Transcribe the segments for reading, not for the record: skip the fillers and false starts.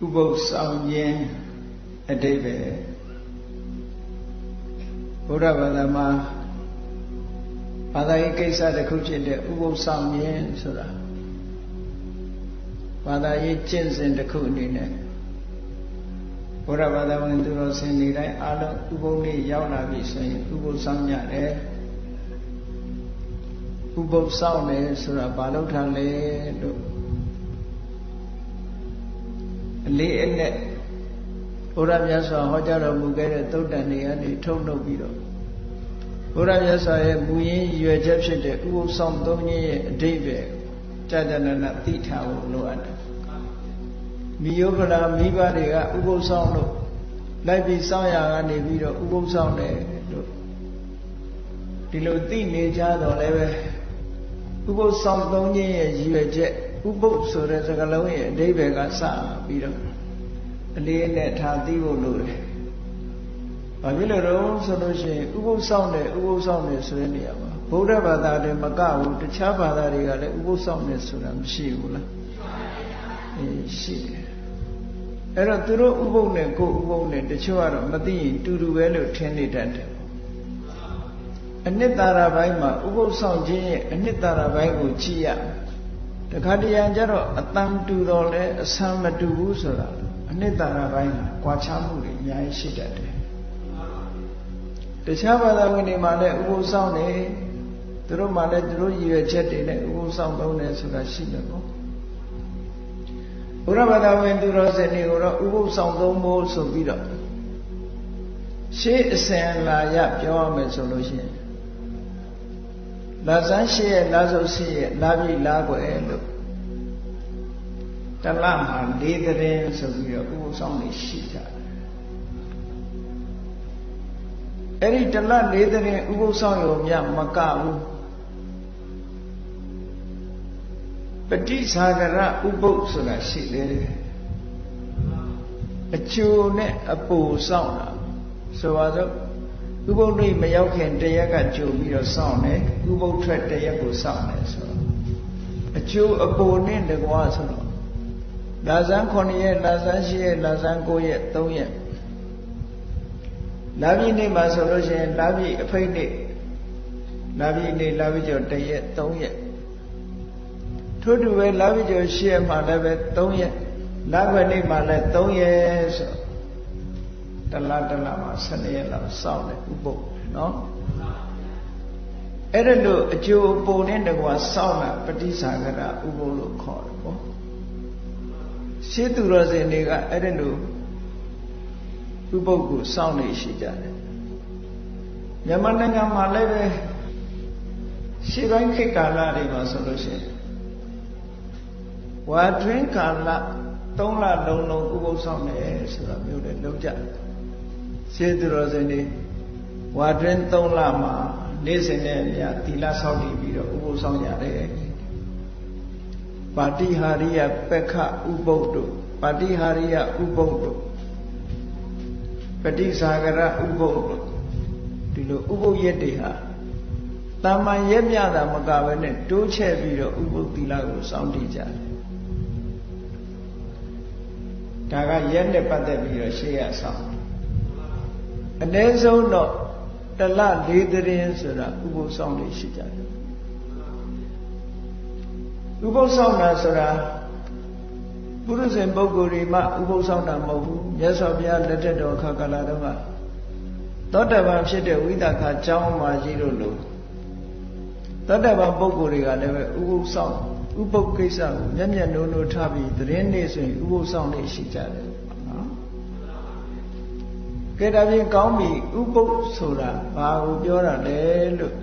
ဥပုသ်ဆောင်ခြင်းအဓိပ္ပာယ်ဘုရားဘာသာမှာဘာသာရေးကိစ္စတစ်ခုဖြစ်တဲ့ဥပုသ်ဆောင်ခြင်းဆိုတာဘာသာရေးကျင့်စဉ်တစ်ခုအနေနဲ့ဘုရားဘာသာဝင်သူတော်စင်တွေတိုင်းအားလုံးဥပုသ်နေ့ရောက်လာပြီဆိုရင်ဥပုသ်ဆောင်ကြတယ်ဥပုသ်ဆောင်တယ်ဆိုတာဘာလို့ထားလဲလို့အလေးအနက်ဘုရားမြတ်စွာဟောကြားတော်မူခဲ့တဲ့သုတ္တန်တွေကနေထုတ်နှုတ်ပြီးတော့ဘုရားမြတ်စွာရဲ့မူရင်းရွယ်ချက်ဖြစ်တဲ့ဥပုသ်ဆောင်သုံးခြင်းရဲ့အဓိပ္ပာယ်ကြာကြာနာနာသိထားဖို့လိုအပ်တယ်မိယောဂလာမိဘတွေကဥပုသ်ဆောင်လို့လိုက်ပြီးစောင့်ရကနေပြီးတော့ဥပုသ်ဆောင်တယ်လို့ဒီလိုသိနေကြတော့လည်းပဲဥပုသ်ဆောင်သုံးခြင်းရဲ့ရည်ရွယ်ချက်ဥပုသ်ဆိုတဲ့စကားလုံးရဲ့အဓိပ္ပာယ်ကစပြီးတော့အလေးနဲ့ထားသိဖို့လိုတယ်။ဘာဖြစ်လို့လဲဆိုလို့ရှိရင်ဥပုသ်ဆောင်တယ်ဆိုတဲ့နေရာမှာဗုဒ္ဓဘာသာတွေမကဘူးတခြားဘာသာတွေကလည်းဥပုသ်ဆောင်တယ်ဆိုတာမရှိဘူးလား။ရှိတယ်။အဲ့တော့သူတို့ဥပုသ်နဲ့ကိုယ်ဥပုသ်နဲ့တချို့ကတော့မသိရင်တူတူပဲလို့ထင်နေတတ်တယ်။အနှစ်သာရပိုင်းမှာဥပုသ်ဆောင်ခြင်းရဲ့အနှစ်သာရပိုင်းကိုကြည့်ရတခါတရံကျတော့အတန်တူတော့လဲအဆံမတူဘူးဆိုတာအနှစ်သာရပိုင်းကကွာခြားမှုတွေအများကြီးရှိတတ်တယ်တခြားဘာသာဝင်တွေမှာလည်းဥပုသ်ဆောင်နေသူတို့မှလည်းသူတို့ရည်ရွယ်ချက်တွေနဲ့ဥပုသ်ဆောင်သုံးတယ်ဆိုတာရှိတယ်ပေါ့ဘုရားဘာသာဝင်သူတော်စင်တွေကိုတော့ဥပုသ်ဆောင်သုံးဖို့ဆိုပြီးတော့ရှေးအစဉ်လာရပြောရမယ်ဆိုလို့ရှိရင်လာဇန်းရှိရဲ့လာစုပ်ရှိရဲ့လာပြီလာွယ်လို့တလမှာ၄သတင်းဆိုပြီးတော့ဥပုသ်ဆောင်နေရှိကြတယ်အဲ့ဒီတလ၄သတင်းဥပုသ်ဆောင်ရောမြမကဘူးပဋိစာဂရဥပုသ်ဆိုတာရှိသေးတယ်အကျိုးနဲ့အပူဆောင်တာဆိုပါစို့ဥပုသ်နေ့မရောက်ခင်တရက်ကကြိုပြီးတော့စောင့်တယ်ဥပုသ်ထွက်တရက်ကိုစောင့်တယ်ဆိုတော့အကျိုးအပေါ်နဲ့တကွာဆိုတော့လာဇန်း9ရက်လာဇန်း10ရက်လာဇန်း9ရက်3ရက်လာပြီနေ့မှာဆိုလို့ရှိရင်လာပြီအဖိတ်နေ့လာပြီနေ့လာပြီကျော်1ရက်3ရက်ထို့တူပဲလာပြီကျော်10ရက်မှာလည်းပဲ3ရက်လာခွေနေ့မှာလည်း3ရက်ဆိုတလားမှာ12ရက်လောက်စောင့်တယ်ဥပုသ်နော်အဲ့ဒါလို့အကျိုးပုံနဲ့တကွာစောင့်တာပဋိစာဂရဥပုသ်လို့ခေါ်တယ်ပေါ့ရှင်းသူတော်စင်တွေကအဲ့ဒါလို့ဥပုသ်ကိုစောင့်နေရှိကြတယ်မြန်မာနိုင်ငံမှာလည်းပဲရှေးပိုင်းခေတ်ကာလတွေမှာဆိုလို့ရှိရင်ဝါတွင်းကာလ3လလုံးလုံးဥပုသ်ဆောင်တယ်ဆိုတာမျိုးတွေလုပ်ကြတယ်ရှင်းသူတော်စင်တွေဝါတွင်း3လမှာနေ့စဉ်နဲ့အမျှသီလဆောက်တည်ပြီးတော့ဥပုသ်ဆောင်ရတယ်ပါတိဟာရိယပက္ခဥပုသ်တို့ပါတိဟာရိယဥပုသ်တို့ပဋိစာဂရဥပုသ်တို့ဒီလိုဥပုသ်ရက်တွေဟာတာမန်ရက်မြတာမကဘဲနဲ့တိုးချဲ့ပြီးတော့ဥပုသ်သီလကိုစောင့်တည်ကြတယ်ဒါကရက်နဲ့ပတ်သက်ပြီးတော့ရှေ့ရဆောင်အနည်းဆုံးတော့တလ၄သတင်းဆိုတာဥပုသ်ဆောင်နေရှိကြတယ်ဥပုသ်ဆောင်တာဆိုတာပုရုဇဉ်ပုဂ္ဂိုလ်တွေမှဥပုသ်ဆောင်တာမဟုတ်ဘူးမြတ်စွာဘုရားလက်ထက်တော်ခါကာလတုန်းကသောတပန်ဖြစ်တဲ့ဝိသခာကျောင်းမှာကြီးတို့လို့သောတပန်ပုဂ္ဂိုလ်တွေကလည်းပဲဥပုသ်ဆောင်ဥပုသ်ကိစ္စကိုမျက်မျက်နှိုးနှိုးထားပြီးသတင်းနေဆိုရင်ဥပုသ်ဆောင်နေရှိကြတယ်နော်ကဲဒါပြင်ကောင်းပြီဥပုသ်ဆိုတာဘာကိုပြောတာလဲလို့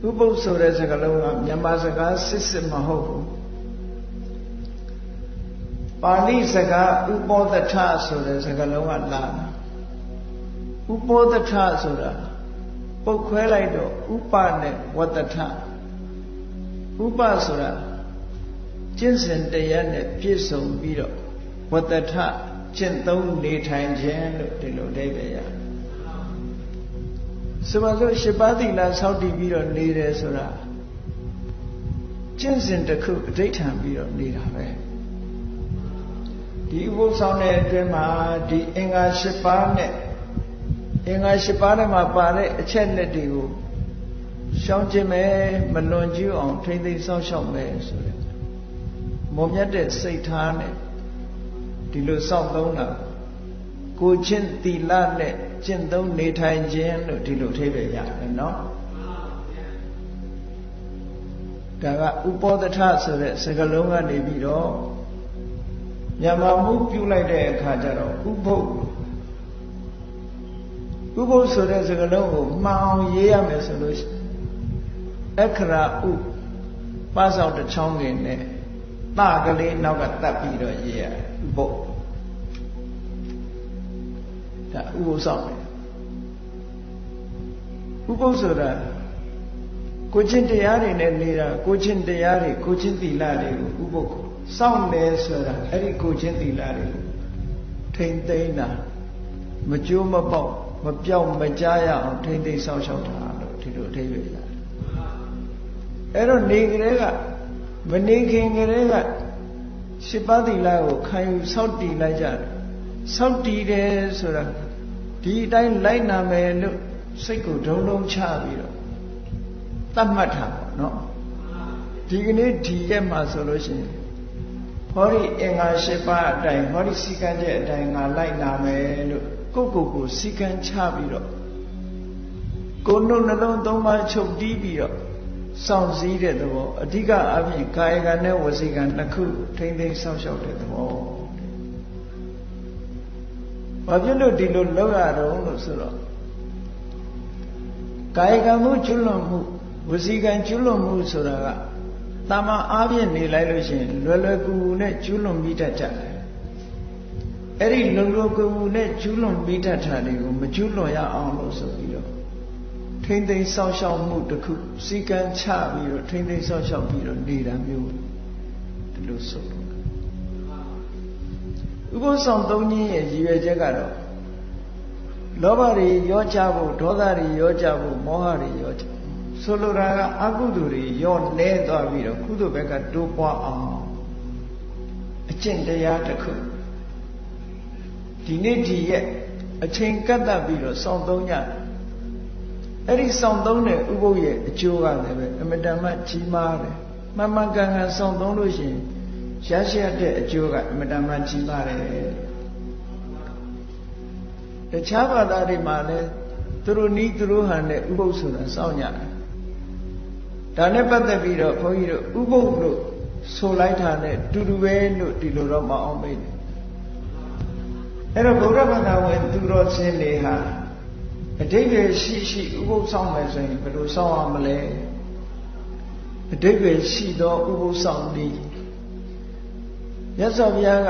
ဥပုသ်ဆိုတဲ့စကားလုံးကမြန်မာစကားစစ်မဟုတ်ဘူးပါဠိစကားဥပောသထဆိုတဲ့စကားလုံးကလာတာဥပောသထဆိုတာပုတ်ခွဲလိုက်တော့ဥပနဲ့ဝတ္တထဥပဆိုတာကျင့်စဉ်တရားနဲ့ပြည့်စုံပြီးတော့ဝတ္တထကျင့်သုံးနေထိုင်ခြင်းလို့ဒီလိုအဓိပ္ပာယ်ရဆိုပါစို့8ပါးသီလဆောက်တည်ပြီးတော့နေတယ်ဆိုတာကျင့်စဉ်တစ်ခုအဋ္ဌံပြီးတော့နေတာပဲ ဒီဥပုသ်ဆောင်တဲ့အတွင်းမှာဒီအင်္ဂါ၈ပါးနဲ့အင်္ဂါ၈ပါးထဲမှာပါတဲ့အချက်လက်တွေကိုရှောင်ကျဉ်မယ်မလွန်ကျူးအောင်ထိမ့်သိမ်းစောင့်ရှောက်မယ်ဆိုတဲ့မွန်မြတ်တဲ့စိတ်ထားနဲ့ဒီလိုစောင့်သုံးတာကိုချင်းသီလနဲ့ကျင့်သုံးနေထိုင်ခြင်းလို့ဒီလိုထိပ္ပယ်ရတယ်နော်ဒါကဥပောဒထဆိုတဲ့စကားလုံးကနေပြီးတော့မြန်မာမှုပြုလိုက်တဲ့အခါကျတော့ဥပုပ်ဆိုတဲ့စကားလုံးကိုမှန်အောင်ရေးရမယ်ဆိုလို့အခရာဥပါဆောင်တစ်ချောင်းကင်းနဲ့တကလေးနောက်ကတတ်ပြီးတော့ရေးရတယ်ဥပုပ်ဒါဥပုပ်ဆောင်တယ်ဥပုပ်ဆိုတာကိုချင်းတရားတွေနဲ့နေတာကိုချင်းတရားတွေကိုချင်းသီလတွေကိုဥပုပ်စောင့်တယ်ဆိုတာအဲ့ဒီကိုချင်းသီလတွေကိုထိမ့်သိမ်းတာမကြိုးမပေါက်မပြောက်မကြားရအောင်ထိမ့်သိမ်းစောင့်ရှောက်တာလို့ဒီလိုအဓိပ္ပာယ်ရတယ်အဲ့တော့နေကလေးကမနေခင်ကလေးကရှစ်ပါးသီလကိုခံယူစောင့်တည်လိုက်ကြတယ်စောင့်တည်တယ်ဆိုတာဒီအတိုင်းလိုက်နာမယ်လို့စိတ်ကိုဒုံဒုံချပြီးတော့သတ်မှတ်တာပေါ့နော်ဒီကနေ့ဒီရက်မှာဆိုလို့ရှိရင်ဟောဒီအင်္ဂါ၈ပါးအတိုင်းဟောဒီစီကံချက်အတိုင်းငါလိုက်နာမယ်လို့ကိုစီကံချပြီးတော့ကိုယ်နှုတ်နှလုံးသုံးပါးချုပ်တီးပြီးတော့စောင့်စည်းတဲ့သဘောအဓိကအပြင်ကာယကံနဲ့ဝစီကံနှစ်ခုထိမ့်သိမ်းစောင့်ရှောက်တဲ့သဘောဘာဖြစ်လို့ဒီလိုလုပ်ရတော့လို့ဆိုတော့ကာယကံမှုကျွလွန်မှုဝစီကံကျွလွန်မှုဆိုတာကတာမန်အားဖြင့်နေလိုက်လို့ရှိရင်လွယ်လွယ်ကူကူနဲ့ကျွလွန်မိတတ်ကြတယ်အဲ့ဒီလွယ်လွယ်ကူကူနဲ့ကျွလွန်မိတတ်တာတွေကိုမကျွလွန်ရအောင်လို့ဆိုပြီးတော့ထိမ့်သိမ်းစောင့်ရှောက်မှုတစ်ခုစီကံချပြီးတော့ထိမ့်သိမ်းစောင့်ရှောက်ပြီးတော့နေတာမျိုးဒီလိုဆိုလို့ဥပုသ်ဆောင်သုံးခြင်းရဲ့ရည်ရွယ်ချက်ကတော့လောဘတွေရောကြဖို့ဒေါသတွေရောကြဖို့မောဟတွေရောကြဆိုလိုတာကအကုသိုလ်တွေရောနဲသွားပြီးတော့ကုသိုလ်ဘက်ကတိုးပွားအောင်အကျင့်တရားတစ်ခုဒီနေ့ဒီရက်အချိန်ကပ်တတ်ပြီးတော့စောင့်သုံးကြအဲ့ဒီစောင့်သုံးတဲ့ဥပုသ်ရဲ့အကျိုးကလည်းပဲအမတန်မှကြီးမားတယ်မှန်မှန်ကန်ကန်စောင့်သုံးလို့ရှိရင်ရရှိရတဲ့အကျိုးကအမတန်မှကြီးမားတယ်တခြားဘာသာတွေမှာလည်းသူတို့နီးသူတို့ဟန်တဲ့ဥပုသ်ဆိုတာစောင့်ကြတယ်ဒါနဲ့ပတ်သက်ပြီးတော့ဘုန်းကြီးတို့ဥပုသ်လို့ဆိုလိုက်တာနဲ့တူတူပဲလို့ဒီလိုတော့မအောင်မေးတယ်အဲ့တော့ဗုဒ္ဓဘာသာဝင်သူတော်စင်တွေဟာအဓိပ္ပာယ်ရှိဥပုသ်ဆောင်မယ်ဆိုရင်ဘယ်လိုဆောင်ရမလဲအဓိပ္ပာယ်ရှိသောဥပုသ်ဆောင်နည်းမြတ်စွာဘုရားက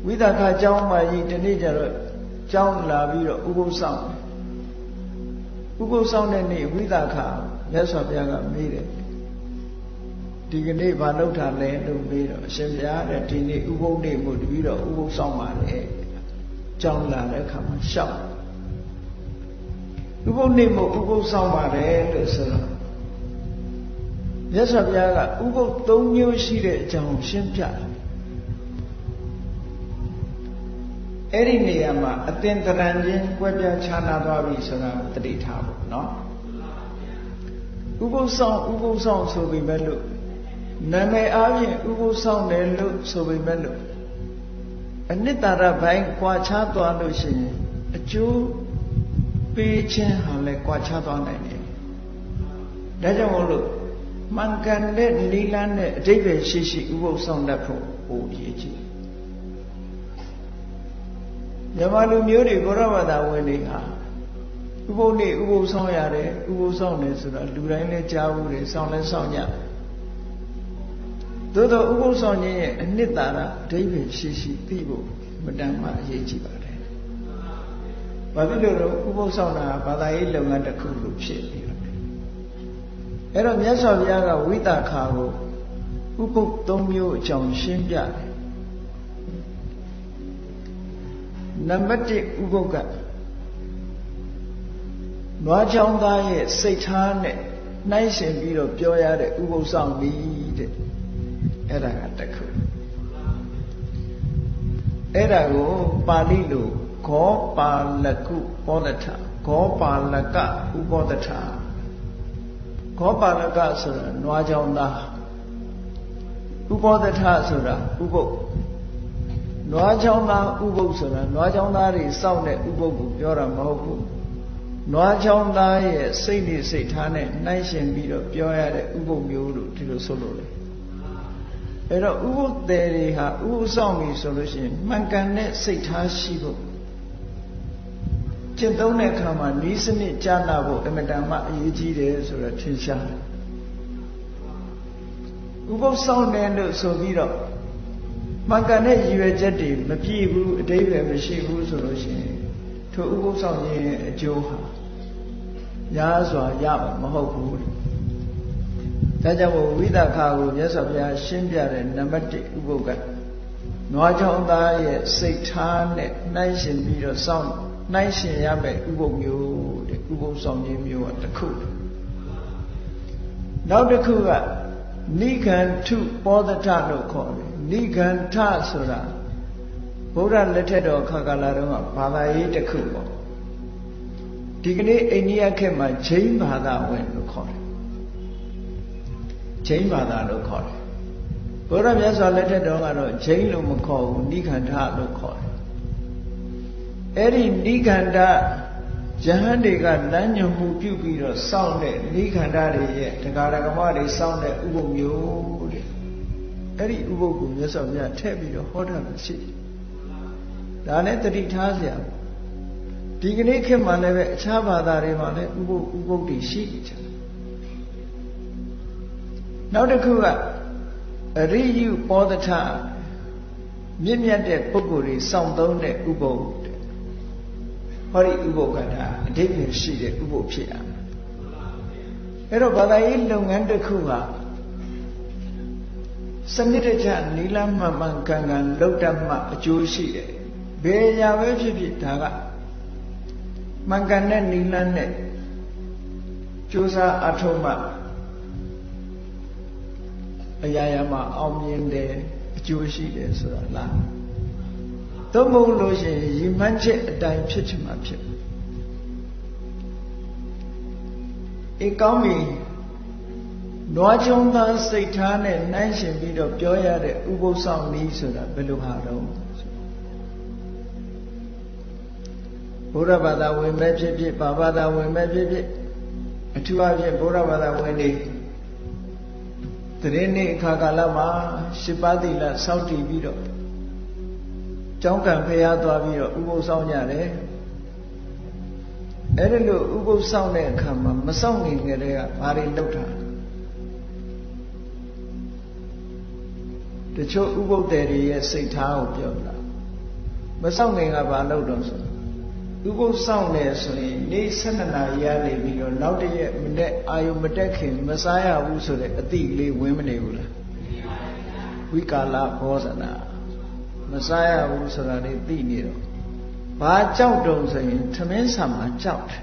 ဝိသခကျောင်းမှာကြီးဒီနေ့ကျတော့ကျောင်းလာပြီးတော့ဥပုသ်ဆောင်ဥပုသ်ဆောင်တဲ့နေ့ဝိသခမြတ်စွာဘုရားကမေးတယ်ဒီကနေ့ဘာလုပ်တာလဲလို့မေးတော့အရှင်ဘုရားတဲ့ဒီနေ့ဥပုသ်နေ့မို့တပည့်တော်ဥပုသ်ဆောင်ပါလေကျောင်းလာတဲ့အခါမှာရှောက်ဥပုသ်နေ့မို့ဥပုသ်ဆောင်ပါတယ်လို့ဆိုတော့မြတ်စွာဘုရားကဥပုသ်၃မျိုးရှိတဲ့အကြောင်းရှင်းပြတယ်အဲ့ဒီနေရာမှာအသင်္တရံချင်းကွဲပြားခြားနာသွားပြီဆိုတာကိုသတိထားဖို့နော်ဥပုသ်ဆောင်ဆိုပေမဲ့လို့နာမည်အားဖြင့်ဥပုသ်ဆောင်တယ်လို့ဆိုပေမဲ့လို့အနိတ္တရဘိုင်းကွာခြားသွားလို့ရှိရင်အကျိုးပေးခြင်းဟာလည်းကွာခြားသွားနိုင်တယ်ဒါကြောင့်မို့လို့မှန်ကန်တဲ့နိလန်းနဲ့အဓိပ္ပာယ်ရှိဥပုသ်ဆောင်တတ်ဖို့ဟိုရည်ကြည်မြန်မာလူမျိုးတွေဘုရားဘာသာဝင်တွေဟာဥပုသ်နေ့ဥပုသ်ဆောင်ရတယ်ဥပုသ်ဆောင်တယ်ဆိုတာလူတိုင်းလည်းကြားဘူးတယ်ဆောင်လည်းဆောင်ကြသို့သောဥပုသ်ဆောင်ခြင်းရဲ့အနှစ်သာရအဓိပ္ပာယ်ရှိသိဖို့မတန်မှအရေးကြီးပါတယ်။ဘာဖြစ်လို့လဲဥပုသ်ဆောင်တာဘာသာရေးလုပ်ငန်းတစ်ခုလို့ဖြစ်နေတယ်။အဲ့တော့မြတ်စွာဘုရားကဝိသခာကိုဥပုသ်၃မျိုးအကြောင်းရှင်းပြတယ်။နံပါတ်1ဥပုသ်ကနွားချောင်းသားရဲ့စိတ်ထားနဲ့နှိုင်းယှဉ်ပြီးတော့ပြောရတဲ့ဥပုသ်ဆောင်ပြီတဲ့အဲ့ဒါကတစ်ခု အဲ့ဒါကိုပါဠိလိုဂောပါလကုဘောဓထဂောပါလကဥဘောဓထဂောပါလကဆိုတာနွားချောင်းသားဥဘောဓထဆိုတာဥပုပ်နွားချောင်းသားဥပုပ်ဆိုတာနွားချောင်းသားတွေစောင့်တဲ့ဥပုပ်ကိုပြောတာမဟုတ်ဘူးနွားချောင်းသားရဲ့စိတ်နဲ့စိတ်ထားနဲ့နှိုင်းယှဉ်ပြီးတော့ပြောရတဲ့ဥပုပ်မျိုးလို့ဒီလိုဆိုလို့လေအဲ့တော့ဥပုပ်တယ်တွေဟာဥပုပ်ဆောင်ပြီဆိုလို့ရှိရင်မှန်ကန်တဲ့စိတ်ထားရှိဖို့ကျင့်သုံးတဲ့အခါမှာဤစနစ်ကြားနာဖို့အမတန်မှအရေးကြီးတယ်ဆိုတော့ထင်ရှားတယ်ဥပုပ်ဆောင်တယ်လို့ဆိုပြီးတော့မှန်ကန်တဲ့ရည်ရွယ်ချက်တွေမပြည့်ဘူးအတိတ်ပဲမရှိဘူးဆိုလို့ရှိရင်ထိုဥပုပ်ဆောင်ခြင်းရဲ့အကျိုးဟာများစွာရမှာမဟုတ်ဘူးဒါကြောင့်မို့ဝိသခာကိုမြတ်စွာဘုရားရှင်းပြတဲ့နံပါတ်1ဥပုပ်ကနွားချောင်းသားရဲ့စိတ်ထားနဲ့နှိုင်းယှဉ်ပြီးတော့စောင့်နှိုင်းယှဉ်ရမယ့်ဥပုပ်မျိုးတဲ့ဥပုပ်ဆောင်ခြင်းမျိုးကတစ်ခုနောက်တစ်ခုကနိဂန္ထုပောဓထလို့ခေါ်တယ်နိဂန္ထဆိုတာဗုဒ္ဓလက်ထက်တော်ခါကာလတုန်းကဘာသာရေးတစ်ခုပေါ့ဒီကနေ့အိန္ဒိယခေတ်မှာဂျိန်းဘာသာဝင်လို့ခေါ်တယ်ဂျိန်းဘာသာလို့ခေါ်တယ်ဘုရားမြတ်စွာလက်ထက်တော်ကတော့ဂျိန်းလို့မခေါ်ဘူးနိဂန္ဓလို့ခေါ်တယ်အဲ့ဒီနိဂန္ဓယဟန်တွေကလမ်းညွှန်မှုပြုပြီးတော့စောင့်တဲ့နိဂန္ဓတွေရဲ့တရားဓမ္မတွေစောင့်တဲ့ဥပုပ်မျိုးတဲ့အဲ့ဒီဥပုပ်ကိုမြတ်စွာဘုရားထည့်ပြီးတော့ဟောတာရှိတယ်ဒါနဲ့တတိထားစရာဒီကနေ့ခေတ်မှာလည်းပဲအခြားဘာသာတွေမှာလည်းဥပုပ်တွေရှိကြတယ်နောက်တစ်ခုကအရိယုပောဓထမြင့်မြတ်တဲ့ပုဂ္ဂိုလ်တွေစောင့်သုံးတဲ့ဥပုပ်တဲ့ဟောဒီဥပုပ်ကဒါအဓိပ္ပာယ်ရှိတဲ့ဥပုပ်ဖြစ်ရမယ်အဲ့တော့ဘာသာရေးလုပ်ငန်းတစ်ခုကစနစ်တကျနီလမှန်မှန်ကန်ကန်လုပ်တတ်မှအကျိုးရှိတယ်ဘယ်ရာပဲဖြစ်ဖြစ်ဒါကမှန်ကန်တဲ့နီလနဲ့ကြိုးစားအထောက်မှအရာရာမှာအောင်မြင်တယ်အကျိုးရှိတယ်ဆိုတာလားသို့မဟုတ်လို့ရှိရင်ရည်မှန်းချက်အတိုင်းဖြစ်ချင်မှဖြစ်အေးကောင်းပြီနွားချုံသားစိတ်ထားနဲ့နှိုင်းယှဉ်ပြီးတော့ပြောရတဲ့ဥပုသ်ဆောင်နည်းဆိုတာဘယ်လိုဟာတော့ဘုရားဘာသာဝင်ပဲဖြစ်ဖြစ်ဘာဘာသာဝင်ပဲဖြစ်ဖြစ်အထူးအဖြင့်ဘုရားဘာသာဝင်တွေတရင်နေ့အခါကာလမှာရှစ်ပါးသီလစောင့်တည်ပြီးတော့ကျောင်းကံဖျားသွားပြီးတော့ဥပုသ်ဆောင်ကြတယ်အဲ့ဒီလိုဥပုသ်ဆောင်တဲ့အခါမှာမဆောင်ခင်ကလေးကဘာတွေလုပ်တာတချို့ဥပုသ်တွေရဲ့စိတ်ထားကိုပြောတာမဆောင်ခင်ကဘာလုပ်တော့ဆိုဥပုသ်ဆောင်တယ်ဆိုရင်နေ့12နာရီရနေပြီးတော့နောက်တရက်မနေ့အာယုမတက်ခင်မစားရဘူးဆိုတဲ့အတိလေးဝင်မနေဘူးလားဝိကာလဘောဇနာမစားရဘူးဆိုတာတွေသိနေတော့ဘာကြောက်တုံဆိုရင်ထမင်းဆာမှာကြောက်တယ်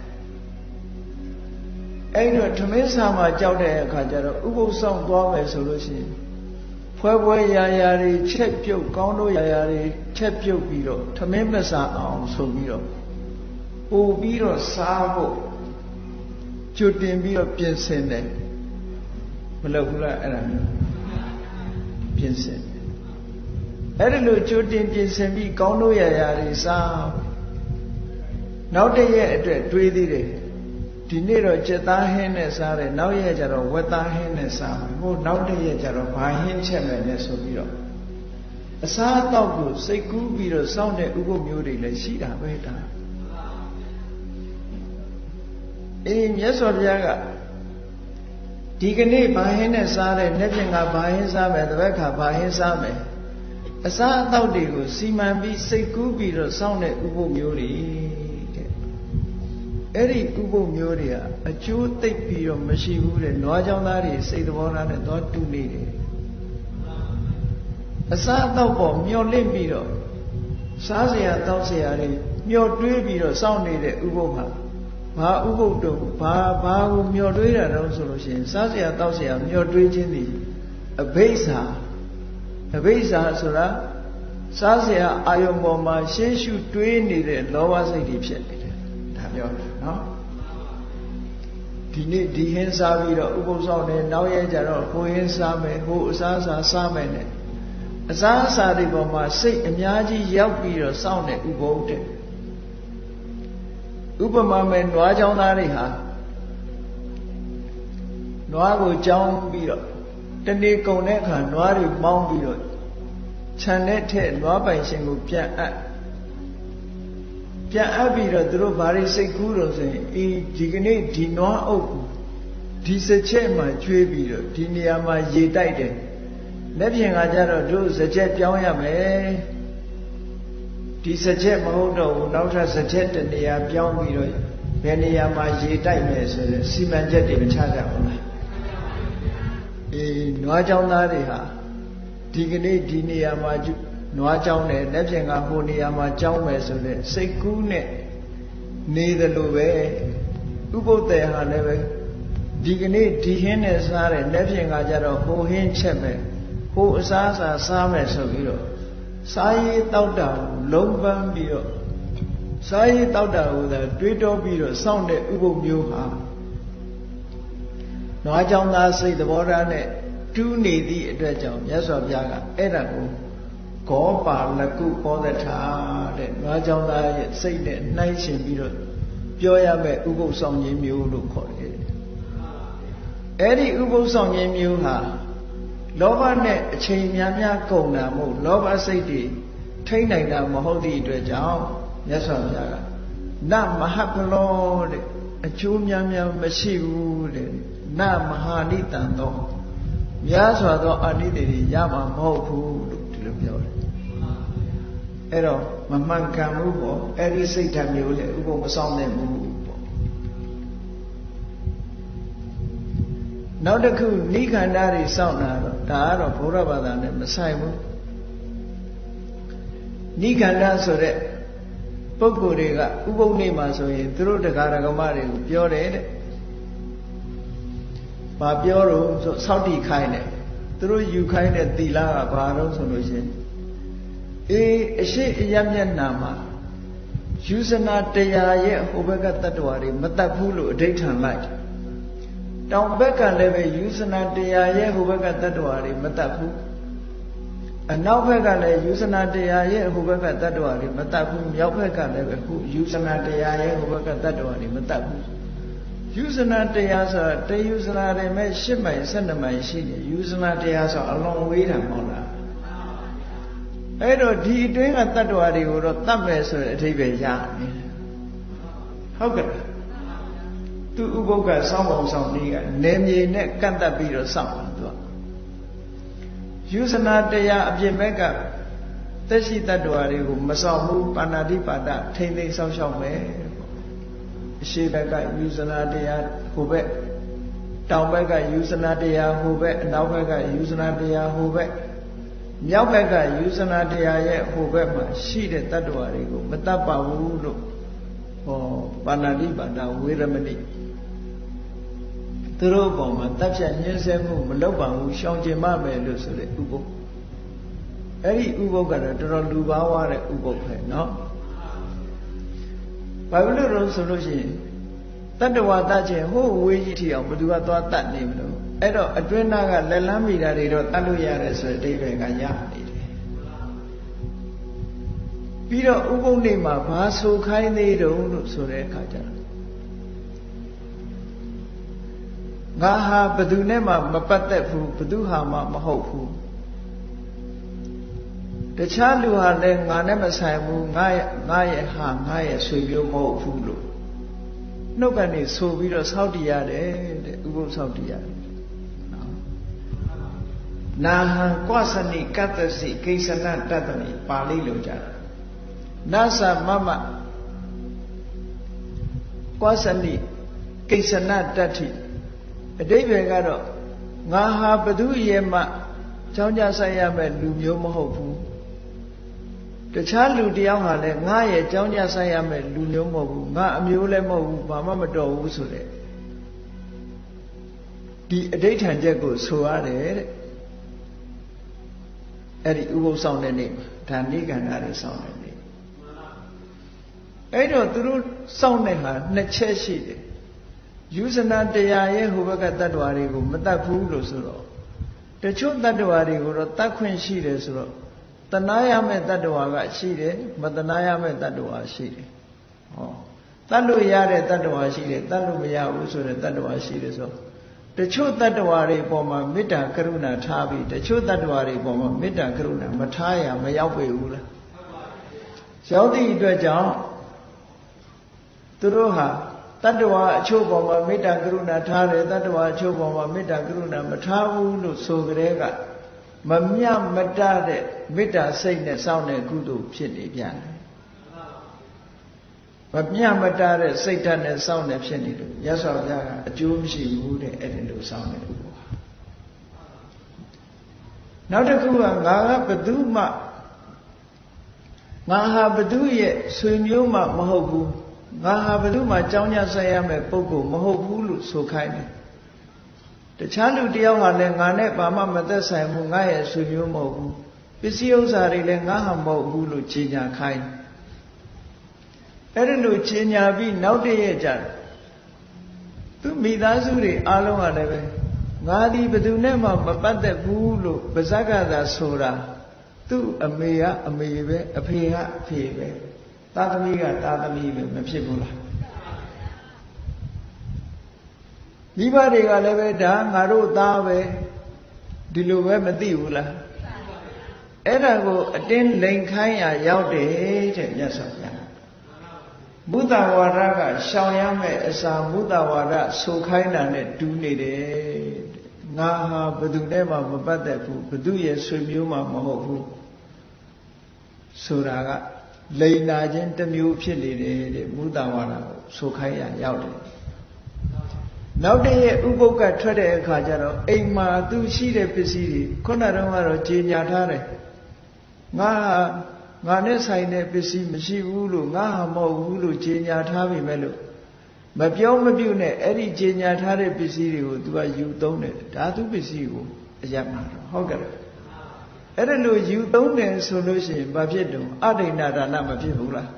အဲ့တော့ထမင်းဆာမှာကြောက်တဲ့အခါကျတော့ဥပုသ်ဆောင်သွားမယ်ဆိုလို့ရှိရင်ဖွဲရာရာတွေချက်ပြုတ်ကောင်းတို့ရာရာတွေချက်ပြုတ်ပြီးတော့ထမင်းမစားအောင်ဆိုပြီးတော့ပို့ပြီးတော့စားဖို့ကြိုတင်ပြီးတော့ပြင်ဆင်တယ်မလုပ်ဘူးလားအဲ့ဒါမျိုးပြင်ဆင်အဲ့ဒီလိုကြိုတင်ပြင်ဆင်ပြီးကောင်းတို့ရာရာတွေစားနောက်တရက်အတွက်တွေးသေးတယ်ဒီနေ့တော့ကြက်သားဟင်းနဲ့စားတယ်နောက်ရက်ကျတော့ဝက်သားဟင်းနဲ့စားမယ်ဟိုနောက်တရက်ကျတော့ဘာဟင်းချက်မယ်လဲဆိုပြီးတော့အစားအသောက်ကိုစိတ်ကူးပြီးတော့စောင့်တဲ့ဥပုသ်မျိုးတွေလည်းရှိတာပဲဒါအေးမြတ်စွာဘုရားကဒီကနေ့ဘာဟင်းနဲ့စားတယ်နေ့ပြင်ကဘာဟင်းစားမယ်တစ်ပတ်ခါဘာဟင်းစားမယ်အစားအသောက်တွေကိုစီမံပြီးစိတ်ကူးပြီးတော့စောင့်တဲ့ဥပုသ်မျိုးတွေတဲ့အဲ့ဒီဥပုသ်မျိုးတွေကအကျိုးသိပ်ပြီးတော့မရှိဘူးတဲ့နွားချောင်းသားတွေစိတ်သဘောထားနဲ့သွားတူနေတယ်အစားအသောက်ပေါ်မျောလင့်ပြီးတော့စားစရာတောက်စရာတွေမျောတွေးပြီးတော့စောင့်နေတဲ့ဥပုသ်ဟာဘာဥပုသ်တော့ဘာကိုမျောတွေးတာတော့ဆိုလို့ရှိရင်စားစရာတောက်စရာမျောတွေးခြင်းသည်အဘိဓါဆိုတာ စားเสียအာယုံပေါ်မှာရှေးရှုတွေးနေတဲ့လောဘစိတ်တွေဖြစ်နေတယ်ဒါပြောတယ်နော်ဒီနေ့ဒီဟင်းစားပြီးတော့ဥပုသ်ဆောင်နေနောက်ရဲကြတော့ဟိုဟင်းစားမယ်ဟိုအစားစားမယ်နဲ့အစားအစာတွေပေါ်မှာစိတ်အများကြီးရောက်ပြီးတော့စောင့်နေဥပုသ်တဲ့ဥပမာမဲ့နွားချောင်းသားတွေဟာနွားကိုကြောင်းပြီးတော့တနေ့ကုန်တဲ့အခါနွားတွေမောင်းပြီးတော့ခြံတဲ့ထက်နွားပိုင်ရှင်ကိုပြန်အပ်ပြီးတော့သူတို့ဘာတွေစိတ်ကူးလို့ဆိုရင်ဒီကနေ့ဒီနွားအုပ်ဒီစချက်မှကျွေးပြီးတော့ဒီနေရာမှာရေတိုက်တယ်လက်ပြင်ကကြတော့တို့စချက်ပြောင်းရမယ်ဒီစချက်မဟုတ်တော့ဘူးနောက်ထပ်စချက်တနေရာပြောင်းပြီးတော့ဘယ်နေရာမှာရေတိုက်မယ်ဆိုတဲ့စီမံချက်တွေမချကြဘူးလားနွားကြောင်းသားတွေဟာဒီကနေ့ဒီနေရာမှာနွားကြောင်းတယ်လက်ပြင်ကဟိုနေရာမှာကြောင်းမယ်ဆိုတဲ့စိတ်ကူးနဲ့နေတယ်လို့ပဲဥပုသ္တေဟာလည်းပဲဒီကနေ့ဒီဟင်းနဲ့စားတယ်လက်ပြင်ကကြတော့ဟိုဟင်းချက်မယ်ဟိုအစားအစာစားမယ်ဆိုပြီးတော့စားရေးတောက်တာလုံးပန်းပြီးတော့စားရေးတောက်တာကိုသာတွေးတောပြီးတော့စောင့်တဲ့ဥပုသ်မျိုးဟာနွားကြောင်းသားစိတ်သဘောထားနဲ့တူးနေသည့်အတွက်ကြောင့်မြတ်စွာဘုရားကအဲ့ဒါကိုဂောပါလကုပောဒထာတဲ့နွားကြောင်းသားရဲ့စိတ်နဲ့နှိုင်းရှင်ပြီးတော့ပြောရမယ့်ဥပုသ်ဆောင်ခြင်းမျိုးလို့ခေါ်တယ်အဲ့ဒီဥပုသ်ဆောင်ခြင်းမျိုးဟာလောဘနဲ့အချိန်များကုန်တာမဟုတ်လောဘစိတ်တွေထိန်းနိုင်တာမဟုတ်သည့်အတွက်ကြောင့်မြတ်စွာဘုရားကနမဟပလောတဲ့အကျိုးများမရှိဘူးတဲ့နမဟာနိတံသောများစွာသောအာနိသင်တွေရမှာမဟုတ်ဘူးလို့ဒီလိုပြောတယ်အဲ့တော့မမှန်ကန်ဘူးပေါ့အဲ့ဒီစိတ်ဓာတ်မျိုးလေဥပုသ်မဆောင်နိုင်ဘူးပေါ့နောက်တစ်ခုနိခန္ဓာတွေစောင့်တာတော့ဒါကတော့ဘုရားဘာသာနဲ့မဆိုင်ဘူးနိခန္ဓာဆိုတဲ့ပုဂ္ဂိုလ်တွေကဥပုသ်နေ့မှာဆိုရင်သူတို့တရားဓမ္မတွေကိုပြောတယ်တဲ့ဘာပြောတော့ဆိုစောက်တီခိုင်းတယ်သူတို့ယူခိုင်းတဲ့သီလကဘာလို့ဆိုလို့ရှိရင်အရှိအယမျက်နှာမှာယူဇနာတရားရဲ့ဟိုဘက်ကတ attva တွေမတတ်ဘူးလို့အဓိဋ္ဌာန်လိုက်တောင်ဘက်ကလည်းပဲယူဇနာတရားရဲ့ဟိုဘက်ကတ attva တွေမတတ်ဘူးအနောက်ဘက်ကလည်းယူဇနာတရားရဲ့ဟိုဘက်ကတ attva တွေမတတ်ဘူးမြောက်ဘက်ကလည်းပဲခုယူဇနာတရားရဲ့ဟိုဘက်ကတ attva တွေမတတ်ဘူးယူဇနာတရားဆိုတာတယူဇနာတွေမဲ့10မိုင်12မိုင်ရှိနေယူဇနာတရားဆိုအလွန်ဝေးတာမဟုတ်လားအဲ့တော့ဒီအတွင်းကတ attva တွေကိုတော့တတ်မယ်ဆိုတဲ့အဓိပ္ပာယ်ရနေတယ်ဟုတ်ကဲ့သူဥပုပ်ကစောင်းပုံဆောင်နည်းကနေမြေနဲ့ကန့်တတ်ပြီးတော့စောင့်တာသူကယူဇနာတရားအပြင်ဘက်ကသက်ရှိတ attva တွေကိုမစောင့်ဘူးပါဏာတိပါဒထိမ့်သိမ်းစောင့်ရှောက်မယ်အရှိဘက်ကယူဇနာတရားဟိုဘက်တောင်ဘက်ကယူဇနာတရားဟိုဘက်အနောက်ဘက်ကယူဇနာတရားဟိုဘက်မြောက်ဘက်ကယူဇနာတရားရဲ့ဟိုဘက်မှာရှိတဲ့တ attva တွေကိုမတတ်ပါဘူးလို့ဟောပါဏာတိပါဒဝေရမဏိသူတို့ပေါ်မှာတပ်ဖြတ်ညှင်းဆဲမှုမလုပ်ပါဘူးရှောင်ကျင်မမယ်လို့ဆိုတဲ့ဥပုပ်အဲ့ဒီဥပုပ်ကတော့တော်တော်လူပါဝါတဲ့ဥပုပ်ပဲเนาะဘာလို့လဲဆိုလို့ရှိရင်တတ္တဝါတတ်ခြင်းဟိုဝေးကြီးထီအောင်ဘယ်သူကသွားတတ်နေမလို့အဲ့တော့အတွင်းသားကလက်လန်းမိတာတွေတော့တတ်လို့ရတယ်ဆိုတဲ့အဓိပ္ပာယ်ကရနေတယ်ပြီးတော့ဥပုပ်နေ့မှာဘာဆိုခိုင်းသေးတုံးလို့ဆိုတဲ့အခါကျတော့ငါဟာဘယ်သူနဲ့မှမပတ်သက်ဘူးဘယ်သူဟာမှမဟုတ်ဘူးတခြားလူဟာလည်းငါနဲ့မဆိုင်ဘူးငါရဲ့ဟာငါရဲ့ဆွေမျိုးမဟုတ်ဘူးလို့နှုတ်ကနေဆိုပြီးတော့စောင့်တည်ရတယ်တဲ့ဥပုသ်စောင့်တည်ရတယ်နာဟံကွသနိကတ္တစီကိစ္စနတတ္တနိပါဠိလိုကြတာနာသမမကွသနိကိစ္စနတတ္ထိအဓိပ္ပာယ်ကတော့ငါဟာဘသူရဲ့မှချောင်းကြဆိုင်ရမဲ့လူမျိုးမဟုတ်ဘူးတခြားလူတယောက်ဟာလည်းငါရဲ့ချောင်းကြဆိုင်ရမဲ့လူမျိုးမဟုတ်ဘူးငါအမျိုးလည်းမဟုတ်ဘူးဘာမှမတော်ဘူးဆိုတဲ့ဒီအဓိဋ္ဌာန်ချက်ကိုဆိုရတယ်တဲ့ အဲ့ဒီဥပုသ်ဆောင်တဲ့နေ့ဒါနိကန္ဓတွေဆောင်တဲ့နေ့အဲ့တော့သူတို့ဆောင်တဲ့ဟာနှစ်ချက်ရှိတယ်ယူဇနာတရားရဲ့ဟိုဘက်ကတ attva တွေကိုမတတ်ဘူးလို့ဆိုတော့တချို့တ attva တွေကိုတော့တတ်ခွင့်ရှိတယ်ဆိုတော့တနာရမဲ့တ attva ကရှိတယ်မတနာရမဲ့တ attva ရှိတယ်ဟောတတ်လို့ရတဲ့တ attva ရှိတယ်တတ်လို့မရဘူးဆိုတဲ့တ attva ရှိတယ်ဆိုတချို့တ attva တွေပေါ်မှာမေတ္တာကရုဏာထားပြီးတချို့တ attva တွေပေါ်မှာမေတ္တာကရုဏာမထားရမရောက်ပေဘူးလားရောက်သည့်အတွက်ကြောင့်သူတို့ဟာတ attva အချို့ပေါ်မှာမေတ္တာကရုဏာထားတယ်တ attva အချို့ပေါ်မှာမေတ္တာကရုဏာမထားဘူးလို့ဆိုကြတဲ့ကမမြတ်မတတဲ့မေတ္တာစိတ်နဲ့စောင့်တဲ့ကုသိုလ်ဖြစ်နေပြန်တယ်မမြတ်မတတဲ့စိတ်ဓာတ်နဲ့စောင့်နေဖြစ်နေလို့ရသော်ဘုရားကအကျိုးမရှိဘူးတဲ့အဲ့ဒီလိုစောင့်နေလို့နောက်တစ်ခုကငါကဘသူမှငါဟာဘသူရဲ့ဆွေမျိုးမှမဟုတ်ဘူးငါဟာဘသူမှကြောင်းကြဆက်ရမယ်ပုဂ္ဂိုလ်မဟုတ်ဘူးလို့ဆိုခိုင်းတယ်တခြားလူတယောက်ဟာလည်းငါနဲ့ဘာမှမသက်ဆိုင်ဘူးငါရဲ့ဆွေမျိုးမဟုတ်ဘူးပစ္စည်းဥစ္စာတွေလည်းငါဟာမဟုတ်ဘူးလို့ကြေညာခိုင်းအဲ့ဒီလိုကြေညာပြီးနောက်တည့်ရက်ကျသူမိသားစုတွေအားလုံးကလည်းပဲငါဒီဘယ်သူနဲ့မှမပတ်သက်ဘူးလို့ပါဇက်ကသာဆိုတာသူ့အမေကအမေပဲအဖေကအဖေပဲသားသမီးကသားသမီးပဲမဖြစ်ဘူးလားမိဘတွေကလည်းပဲဒါငါတို့သားပဲဒီလိုပဲမသိဘူးလားအဲ့ဒါကိုအတင်းလိန်ခိုင်းရရောက်တယ်တဲ့မြတ်စွာဘုရားမုဒ္ဒဝါဒကရှောင်ရမယ့်အစာမုဒ္ဒဝါဒဆိုခိုင်းတာနဲ့တူးနေတယ်ငါဟာဘယ်သူနဲ့မှမပတ်သက်ဘူးဘယ်သူရဲ့ဆွေမျိုးမှမဟုတ်ဘူးဆိုတာကလိန်နာခြင်းတစ်မျိုးဖြစ်နေတယ်တဲ့မုဒ္ဒဝါဒကိုဆိုခိုင်းရရောက်တယ်နောက်တည့်ရဲ့ဥပုပ်ကထွက်တဲ့အခါကျတော့အိမ်မှာသူရှိတဲ့ပစ္စည်းတွေခုနတုန်းကတော့ကြေညာထားတယ်ငါနဲ့ဆိုင်တဲ့ပစ္စည်းမရှိဘူးလို့ငါဟာမဟုတ်ဘူးလို့ကြေညာထားပြီမဲ့လို့မပြောမပြုနဲ့အဲ့ဒီကြေညာထားတဲ့ပစ္စည်းတွေကို तू ကယူသုံးတယ်ဓာတုပစ္စည်းကိုအရမှာတော့ဟုတ်ကဲ့အဲ့ဒါလို့ယူသုံးတယ်ဆိုလို့ရှိရင်ဘာဖြစ်တုံအဒိဏဒါနမဖြစ်ဘူးလား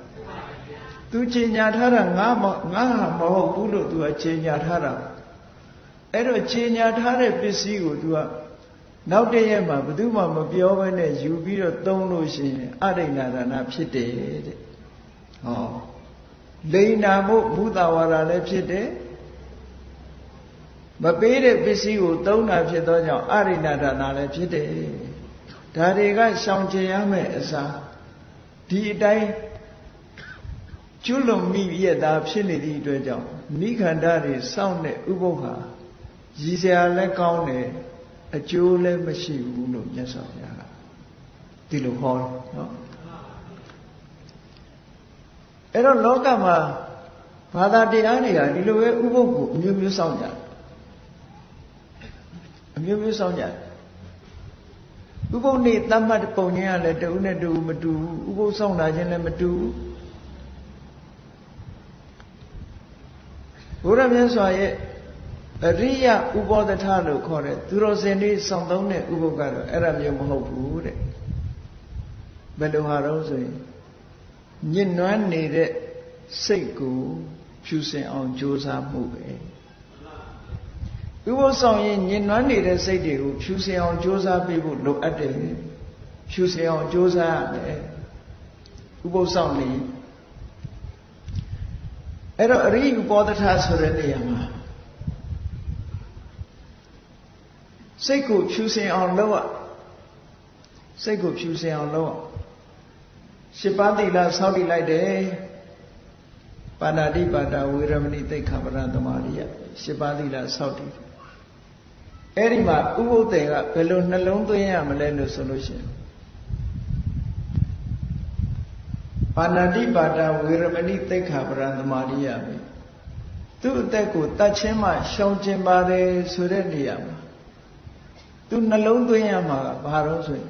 သူကြေညာထားတာငါဟာမဟုတ်ဘူးလို့ तू ကကြေညာထားတာအဲ့တော့ကြေညာထားတဲ့ပစ္စည်းကို तू ကနောက်တည့်ရက်မှာဘယ်သူမှမပြောဘဲနဲ့ယူပြီးတော့သုံးလို့ရှိရင်အဒိဏဒါနဖြစ်တယ်တဲ့ဟောလိန်နာမှုဘုဒ္ဓဝါဒလည်းဖြစ်တယ်မပေးတဲ့ပစ္စည်းကိုသုံးတာဖြစ်သောကြောင့်အဒိဏဒါနလည်းဖြစ်တယ်ဒါတွေကရှောင်ကျင်ရမယ့်အစားဒီအတိုင်းကျွလွန်မိရတာဖြစ်နေသည့်အတွက်ကြောင့်နိခန္ဓတွေစောင့်တဲ့ဥပုသ္ဟာရည်စရာလည်းကောင်းတယ်အကျိုးလည်းမရှိဘူးလို့မြတ်စွာဘုရားကဒီလိုဟောတယ်နော်အဲ့တော့လောကမှာဘာသာတရားတွေကဒီလိုပဲဥပုသ္ကိုအမျိုးမျိုးစောင့်ကြတယ်အမျိုးမျိုးစောင့်ကြတယ်ဥပုသ်နေ့တတ်မှတ်ပုံချင်းကလည်းတဦးနဲ့တဦးမတူဘူးဥပုသ်စောင့်တာချင်းလည်းမတူဘူးဘုရားမြတ်စွာရဲ့အရိယဥပောဒထလို့ခေါ်တဲ့သူတော်စင်တွေစောင့်သုံးတဲ့ဥပုသ်ကတော့အဲ့ဒါမျိုးမဟုတ်ဘူးတဲ့ဘယ်လိုဟာတော့ဆိုရင်ညှဉ်းနှွမ်းနေတဲ့စိတ်ကိုဖြူစင်အောင်ကြိုးစားမှုပဲဥပုသ်ဆောင်ရင်ညှဉ်းနှွမ်းနေတဲ့စိတ်တွေကိုဖြူစင်အောင်ကြိုးစားပေးဖို့လိုအပ်တယ်ဖြူစင်အောင်ကြိုးစားရတယ်ဥပုသ်ဆောင်နေအဲ့တော့အရိဥပောဒထဆိုတဲ့နေရာမှာစိတ်ကိုဖြူစင်အောင်လုပ်ရစိတ်ကိုဖြူစင်အောင်လုပ်ရရှစ်ပါးသီလဆောက်တည်လိုက်တယ်ပါဏာတိပါဒဝေရမဏိသိက္ခာပဒသမာဓိယရှစ်ပါးသီလဆောက်တည်အဲ့ဒီမှာဥပုသ္တေကဘယ်လိုနှလုံးသွင်းရမလဲလို့ဆိုလို့ရှိရင်ပါဏာတိပါဒဝေရမဏိသိက္ခာပဒသမာဓိယပဲသူ့အသက်ကိုတတ်ချင်းမှရှောင်ကျင်ပါတယ်ဆိုတဲ့နေရာမှာသူနှလုံးသွင်းရမှာကဘာလို့ဆိုရင်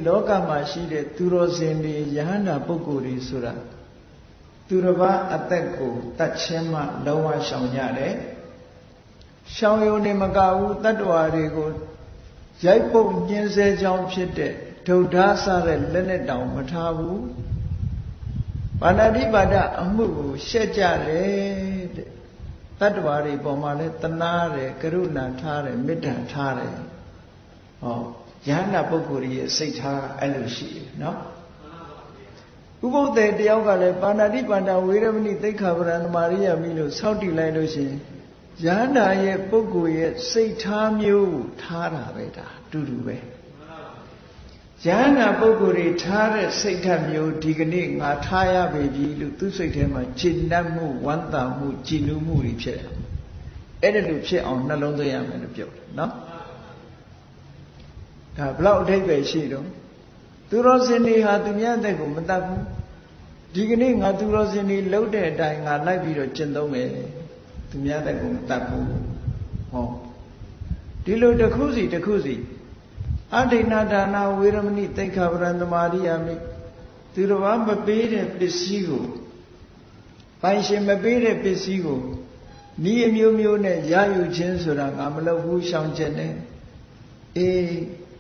လောကမှာရှိတဲ့သူတော်စင်တွေယဟန္တာပုဂ္ဂိုလ်တွေဆိုတာသူတစ်ပါးအသက်ကိုတတ်ချင်းမှလုံးဝရှောင်ကြတယ်ရှောင်ယုံနေမကဘူးတတ္တဝါတွေကို ရိုက်ပုတ်ညှင်းဆဲကြောင်းဖြစ်တဲ့ဒုဒ္ဓဆတဲ့လက်နဲ့တောင်မထားဘူးပါဏာတိပါဒအမှုကိုရှက်ကြတယ်တဲ့တတ္တဝါတွေပေါ်မှာလဲတနာတယ်ကရုဏာထားတယ်မေတ္တာထားတယ်ဟောယဟနာပုဂ္ဂိုလ်ရဲ့စိတ်ထားအဲ့လိုရှိတယ်နော်ဥပုသ္တေတယောက်ကလည်းပါဏာတိပါဒဝေရမဏိသိက္ခာပရံသမာရိယာမိလို့ဆောက်တည်လိုက်လို့ရှိရင်ယဟနာရဲ့ပုဂ္ဂိုလ်ရဲ့စိတ်ထားမျိုးကိုထားတာပဲဒါတူတူပဲယဟနာပုဂ္ဂိုလ်တွေထားတဲ့စိတ်ဓာတ်မျိုးဒီကနေ့ငါထားရပေပြီလို့သူ့စိတ်ထဲမှာခြေနှက်မှုဝမ်းသာမှုကြည်နူးမှုတွေဖြစ်တယ်အဲ့ဒါလိုဖြစ်အောင်နှလုံးသွင်းရမယ်လို့ပြောတယ်နော်ဒါဘလောက်အဓိပ္ပာယ်ရှိတော့သူတော်စင်တွေဟာသူများတဲ့ကိုမတတ်ဘူးဒီကနေ့ငါသူတော်စင်တွေလှုပ်တဲ့အတိုင်းငါလိုက်ပြီးတော့ကျင့်သုံးမယ်သူများတဲ့ကိုမတတ်ဘူးဟောဒီလိုတစ်ခုစီတစ်ခုစီအဋိဏဒါနဝေရမဏိသိက္ခာပရံသမာရိယာမိသူတော်ဘာမပေးတဲ့ပစ္စည်းကိုပိုင်ရှင်မပေးတဲ့ပစ္စည်းကိုဤအမျိုးမျိုးနဲ့ရယူခြင်းဆိုတာငါမလုပ်ဘူးရှောင်ကျင်တယ်အေး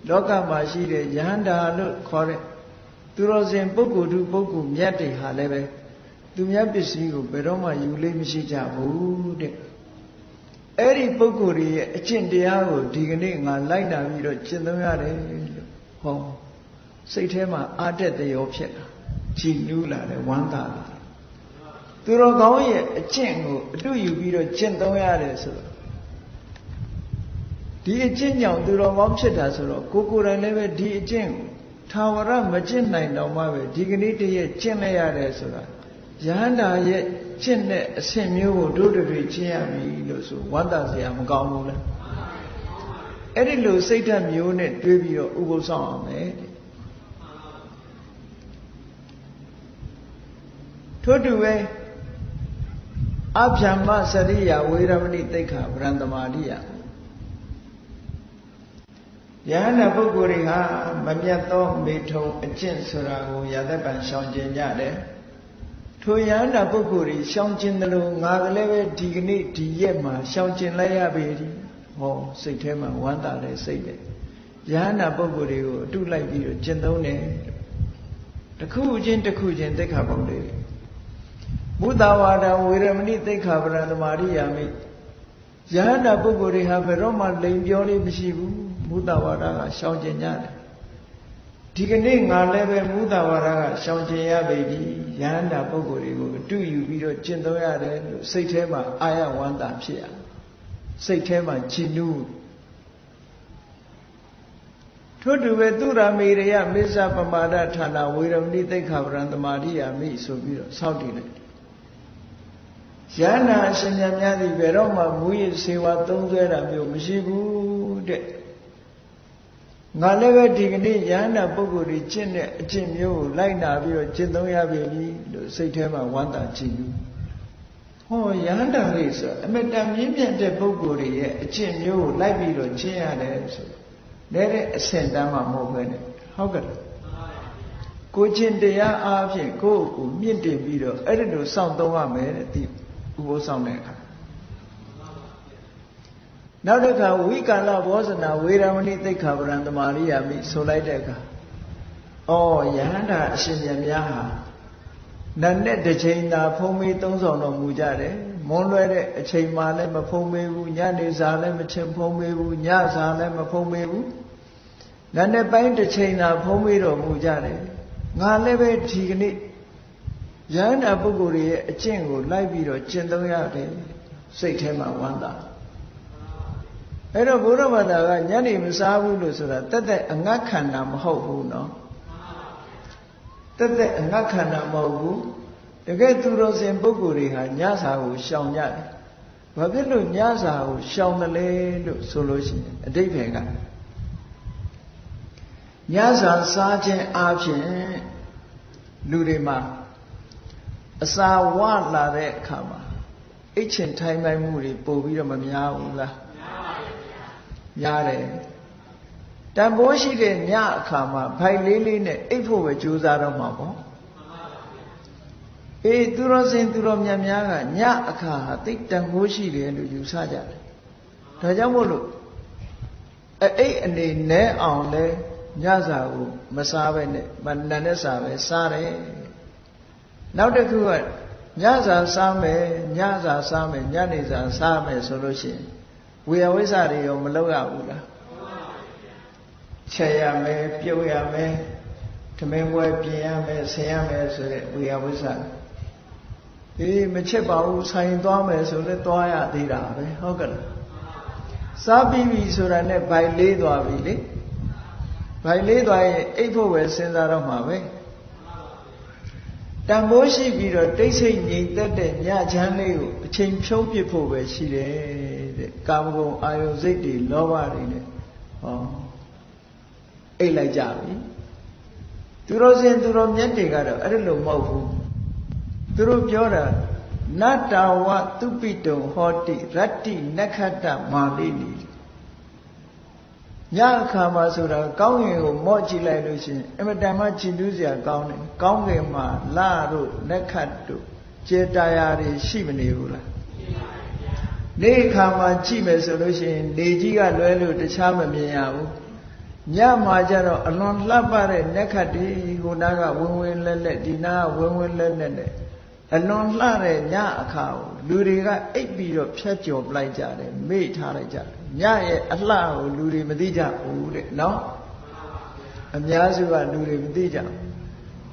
လောကမှာရှိတဲ့ယဟန္တာလို့ခေါ်တဲ့သူတော်စင်ပုဂ္ဂိုလ်သူပုဂ္ဂိုလ်မြတ်တွေဟာလည်းပဲသူများပစ္စည်းကိုဘယ်တော့မှယူလို့မရှိကြဘူးတဲ့အဲ့ဒီပုဂ္ဂိုလ်တွေရဲ့အကျင့်တရားကိုဒီကနေ့ငါလိုက်နာပြီးတော့ကျင့်သုံးရတယ်လို့ဟောစိတ်ထဲမှာအာတက်တရောဖြစ်လာကြည်နူးလာတယ်ဝမ်းသာလာသူတော်ကောင်းရဲ့အကျင့်ကိုအတူယူပြီးတော့ကျင့်သုံးရတယ်ဆိုတော့ဒီအကျင့်ကြောင့်သူတော်ကောင်းဖြစ်တာဆိုတော့ကိုယ်တိုင်လည်းပဲဒီအကျင့်ကိုထာဝရမကျင့်နိုင်တော့မှပဲဒီကနေ့တည်းရဲ့ကျင့်လိုက်ရတယ်ဆိုတာယဟန္တာရဲ့ကျင့်တဲ့အဆင့်မျိုးကိုတို့တွေကျင့်ရပြီလို့ဆိုဝမ်းသာစရာမကောင်းဘူးလားအဲ့ဒီလိုစိတ်ဓာတ်မျိုးနဲ့တွေးပြီးတော့ဥပုသ်ဆောင်အောင်မယ်ထို့တူပဲအဗျမ္မစရိယဝေရမဏိသိက္ခာပရံသမာရိယယဟနာပုဂ္ဂိုလ်တွေဟာမမြတ်သောမေထုံအကျင့်ဆိုတာကိုရသက်ပံရှောင်ကျင်ကြတယ်ထိုယဟနာပုဂ္ဂိုလ်တွေရှောင်ကျင်တယ်လို့ငါကလည်းပဲဒီကနေ့ဒီရက်မှာရှောင်ကျင်လိုက်ရပေသည်ဟောစိတ်ထဲမှာဝမ်းသာတဲ့စိတ်ပဲယဟနာပုဂ္ဂိုလ်တွေကိုအတုလိုက်ပြီးတော့ကျင့်သုံးတယ်တစ်ခုချင်းတစ်ခုချင်းသိက္ခာပုဒ်တွေမုသဝါဒဝေရမဏိသိက္ခာပရံသမာရိယာမိယဟနာပုဂ္ဂိုလ်တွေဟာဘယ်တော့မှလိမ်ပြောလေးမရှိဘူးမုသဝါဒကရှောင်ကျင်ကြတယ်ဒီကနေ့ငါလည်းပဲမုသဝါဒကရှောင်ကျင်ရပေပြီယဟန္တာပုဂ္ဂိုလ်တွေကိုအတူယူပြီးတော့ကျင့်သုံးရတယ်လို့စိတ်ထဲမှာအာရဝန္တာဖြစ်ရစိတ်ထဲမှာကြည်နူးထို့တူပဲသူရမေရယမေဇပမာဒဌာနဝေရမဏိသိက္ခာပရံသမာရိယာမိဆိုပြီးတော့ဆောက်တည်လိုက်ယဟနာအရှင်မြတ်များသည်ဘယ်တော့မှမူရည်စေဝါသုံးစွဲတာမျိုးမရှိဘူးတဲ့ငါလည်းပဲဒီကနေ့ယဟနာပုဂ္ဂိုလ်တွေကျင့်တဲ့အကျင့်မျိုးကိုလိုက်နာပြီးတော့ကျင့်သုံးရပြီလို့စိတ်ထဲမှာဝမ်းသာကြည်နူးဟောယဟန္တာလေးဆိုအမတန်မြင့်မြတ်တဲ့ပုဂ္ဂိုလ်တွေရဲ့အကျင့်မျိုးကိုလိုက်ပြီးတော့ကျင့်ရတယ်ဆိုလည်းတဲ့အဆင့်တန်းမှမဟုတ်ပဲနဲ့ဟုတ်ကဲ့ကိုကျင့်တရားအားဖြင့်ကိုယ့်ကိုမြင့်တင်ပြီးတော့အဲ့ဒီလိုစောင့်သုံးရမယ်တဲ့ဒီဥပုသ်ဆောင်တဲ့အခါနောက်တစ်ခါဝိကာလဘောဇနာဝေရမဏိသိက္ခာပရံသမာရိယာမိဆိုလိုက်တဲ့အခါယဟန္တာအရှင်မြတ်များဟာနတ်နဲ့တစ်ချိန်သာဖုံးမေးသုံးဆောင်တော်မူကြတယ်မွန်းလွဲတဲ့အချိန်မှလည်းမဖုံးမေးဘူးညနေစာလည်းမချင်ဖုံးမေးဘူးညစာလည်းမဖုံးမေးဘူးနတ်နဲ့ပိုင်းတစ်ချိန်သာဖုံးမေးတော်မူကြတယ်ငါလည်းပဲဒီကနေ့ယဟန္တာပုဂ္ဂိုလ်ရဲ့အကျင့်ကိုလိုက်ပြီးတော့ကျင့်သုံးရတယ်စိတ်ထဲမှာဝမ်းသာအဲ့တော့ဘုရားဘာသာကညနေမစားဘူးလို့ဆိုတာတက်တက်အငတ်ခန္ဓာမဟုတ်ဘူးနော်တက်တက်အငတ်ခန္ဓာမဟုတ်ဘူးတကယ်သူတော်စင်ပုဂ္ဂိုလ်တွေဟာညစာကိုရှောင်ကြတယ်ဘာဖြစ်လို့ညစာကိုရှောင်တယ်လဲလို့ဆိုလို့ရှိရင်အဓိပ္ပာယ်ကညစာစားခြင်းအပြင်လူတွေမှာအစာဝလာတဲ့အခါမှာအိတ်ချင်ထိုင်ပိုင်မှုတွေပို့ပြီးတော့မများဘူးလားများတယ်တန်ဖိုးရှိတဲ့ညအခါမှာဖိုင်လေးလေးနဲ့အိတ်ဖို့ပဲကြိုးစားတော့မှာပေါ့အေးသူတော်စင်သူတော်မြတ်များကညအခါဟာသိတန်ဖိုးရှိတယ်လို့ယူဆကြတယ်ဒါကြောင့်မို့လို့ အဲ့အနေနဲ့အောင်လဲညစာကိုမစားပဲနဲ့မနန်နဲ့စားပဲစားတယ်နောက်တစ်ခုကညစာစားမယ်ညစာစားမယ်ညနေစာစားမယ်ဆိုလို့ရှိရင်ဝေယဝိဇ္ဇတွေရောမလုပ်ရဘူးလားချက်ရမယ်ပြုတ်ရမယ်ဓမင်းပွဲပြင်ရမယ်ဆင်ရမယ်ဆိုတဲ့ဝေယဝိဇ္ဇမချက်ပါဘူးဆိုင်သွားမယ်ဆိုလည်းသွားရသေးတာပဲဟုတ်ကဲ့စားပြီးပြီဆိုတာနဲ့ဗိုက်လေးသွားပြီလေဗိုက်လေးသွားရင်အိပ်ဖို့ပဲစဉ်းစားတော့မှာပဲတန်ဖိုးရှိပြီးတော့တိတ်ဆိတ်ငြိမ်သက်တဲ့ညချမ်းလေးကိုအချိန်ဖြုံးပစ်ဖို့ပဲရှိတယ်တဲ့ကာမဂုဏ်အာယုစိတ်တွေလောဘတွေနဲ့အိတ်လိုက်ကြပြီသူတို့စဉ်သူတို့မျက်တွေကတော့အဲ့လိုမဟုတ်ဘူးသူတို့ပြောတာနတ္တဝသုပိတုံဟောတိရတ္တိနက္ခတ္တမာလိနိညအခါမှာဆိုတာကောင်းကင်ကိုမော့ကြည့်လိုက်လို့ရှိရင်အမတန်မှကြည်နူးစရာကောင်းတယ်ကောင်းကင်မှာလတို့နက္ခတ်တို့ကျေတရားတွေရှိမနေဘူးလားနေအခါမှာကြည့်မယ်ဆိုလို့ရှိရင်နေကြီးကလွဲလို့တခြားမမြင်ရဘူးညမှာကျတော့အလွန်လှပတဲ့နက္ခတ်တွေဟိုနားကဝင်းဝင်းလက်လက်ဒီနားကဝင်းဝင်းလက်လက်နဲ့အလွန်လှတဲ့ညအခါကိုလူတွေကအိပ်ပြီးတော့ဖြတ်ကျော်ပလိုက်ကြတယ်မေ့ထားလိုက်ကြတယ်ညရဲ့အလှကိုလူတွေမသိကြဘူးတဲ့နော်အများစုကလူတွေမသိကြဘူး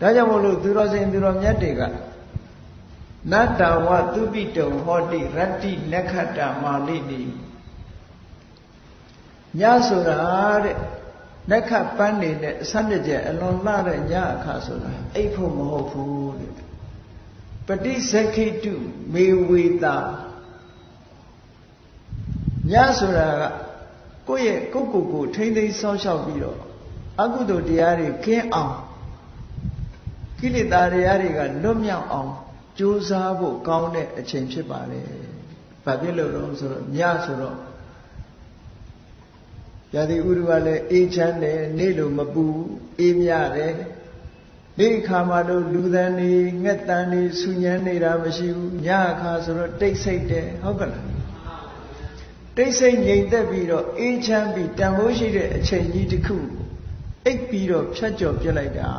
ဒါကြောင့်မို့လို့သူတော်စင်သူတော်မြတ်တွေကနတ္တဝသုပိတုံဟောတိရတ္တိနက္ခတ္တမာလိနိညဆိုတာတဲ့နက္ခပန်းနေတဲ့ဆန်းတဲ့အလွန်လှတဲ့ညအခါဆိုတာအိပ်ဖို့မဟုတ်ဘူးတဲ့ပฏิစခိတုမေဝေတာညဆိုတာကကိုယ့်ရဲ့ကိုထိမ့်သိမ်းဆောင်းလျှောက်ပြီးတော့အကုသိုလ်တရားတွေကင်းအောင်ကိလေသာတရားတွေကလွတ်မြောက်အောင်ကြိုးစားဖို့ကောင်းတဲ့အချိန်ဖြစ်ပါလေ။ဘာဖြစ်လို့လဲဆိုတော့ညဆိုတော့ရာသီဥတုကလည်းအေးချမ်းတယ်နေလို့မပူအေးမြတယ်ဒီအခါမှာတော့လူသံတွေငှက်တံတွေဆူညံနေတာမရှိဘူးညအခါဆိုတော့တိတ်ဆိတ်တယ်ဟုတ်ကလားတိတ်ဆိတ်ငြိမ်သက်ပြီးတော့အေးချမ်းပြီးတန်ဖိုးရှိတဲ့အချိန်ကြီးတစ်ခုအိပ်ပြီးတော့ဖြတ်ကျော်ပြစ်လိုက်တာ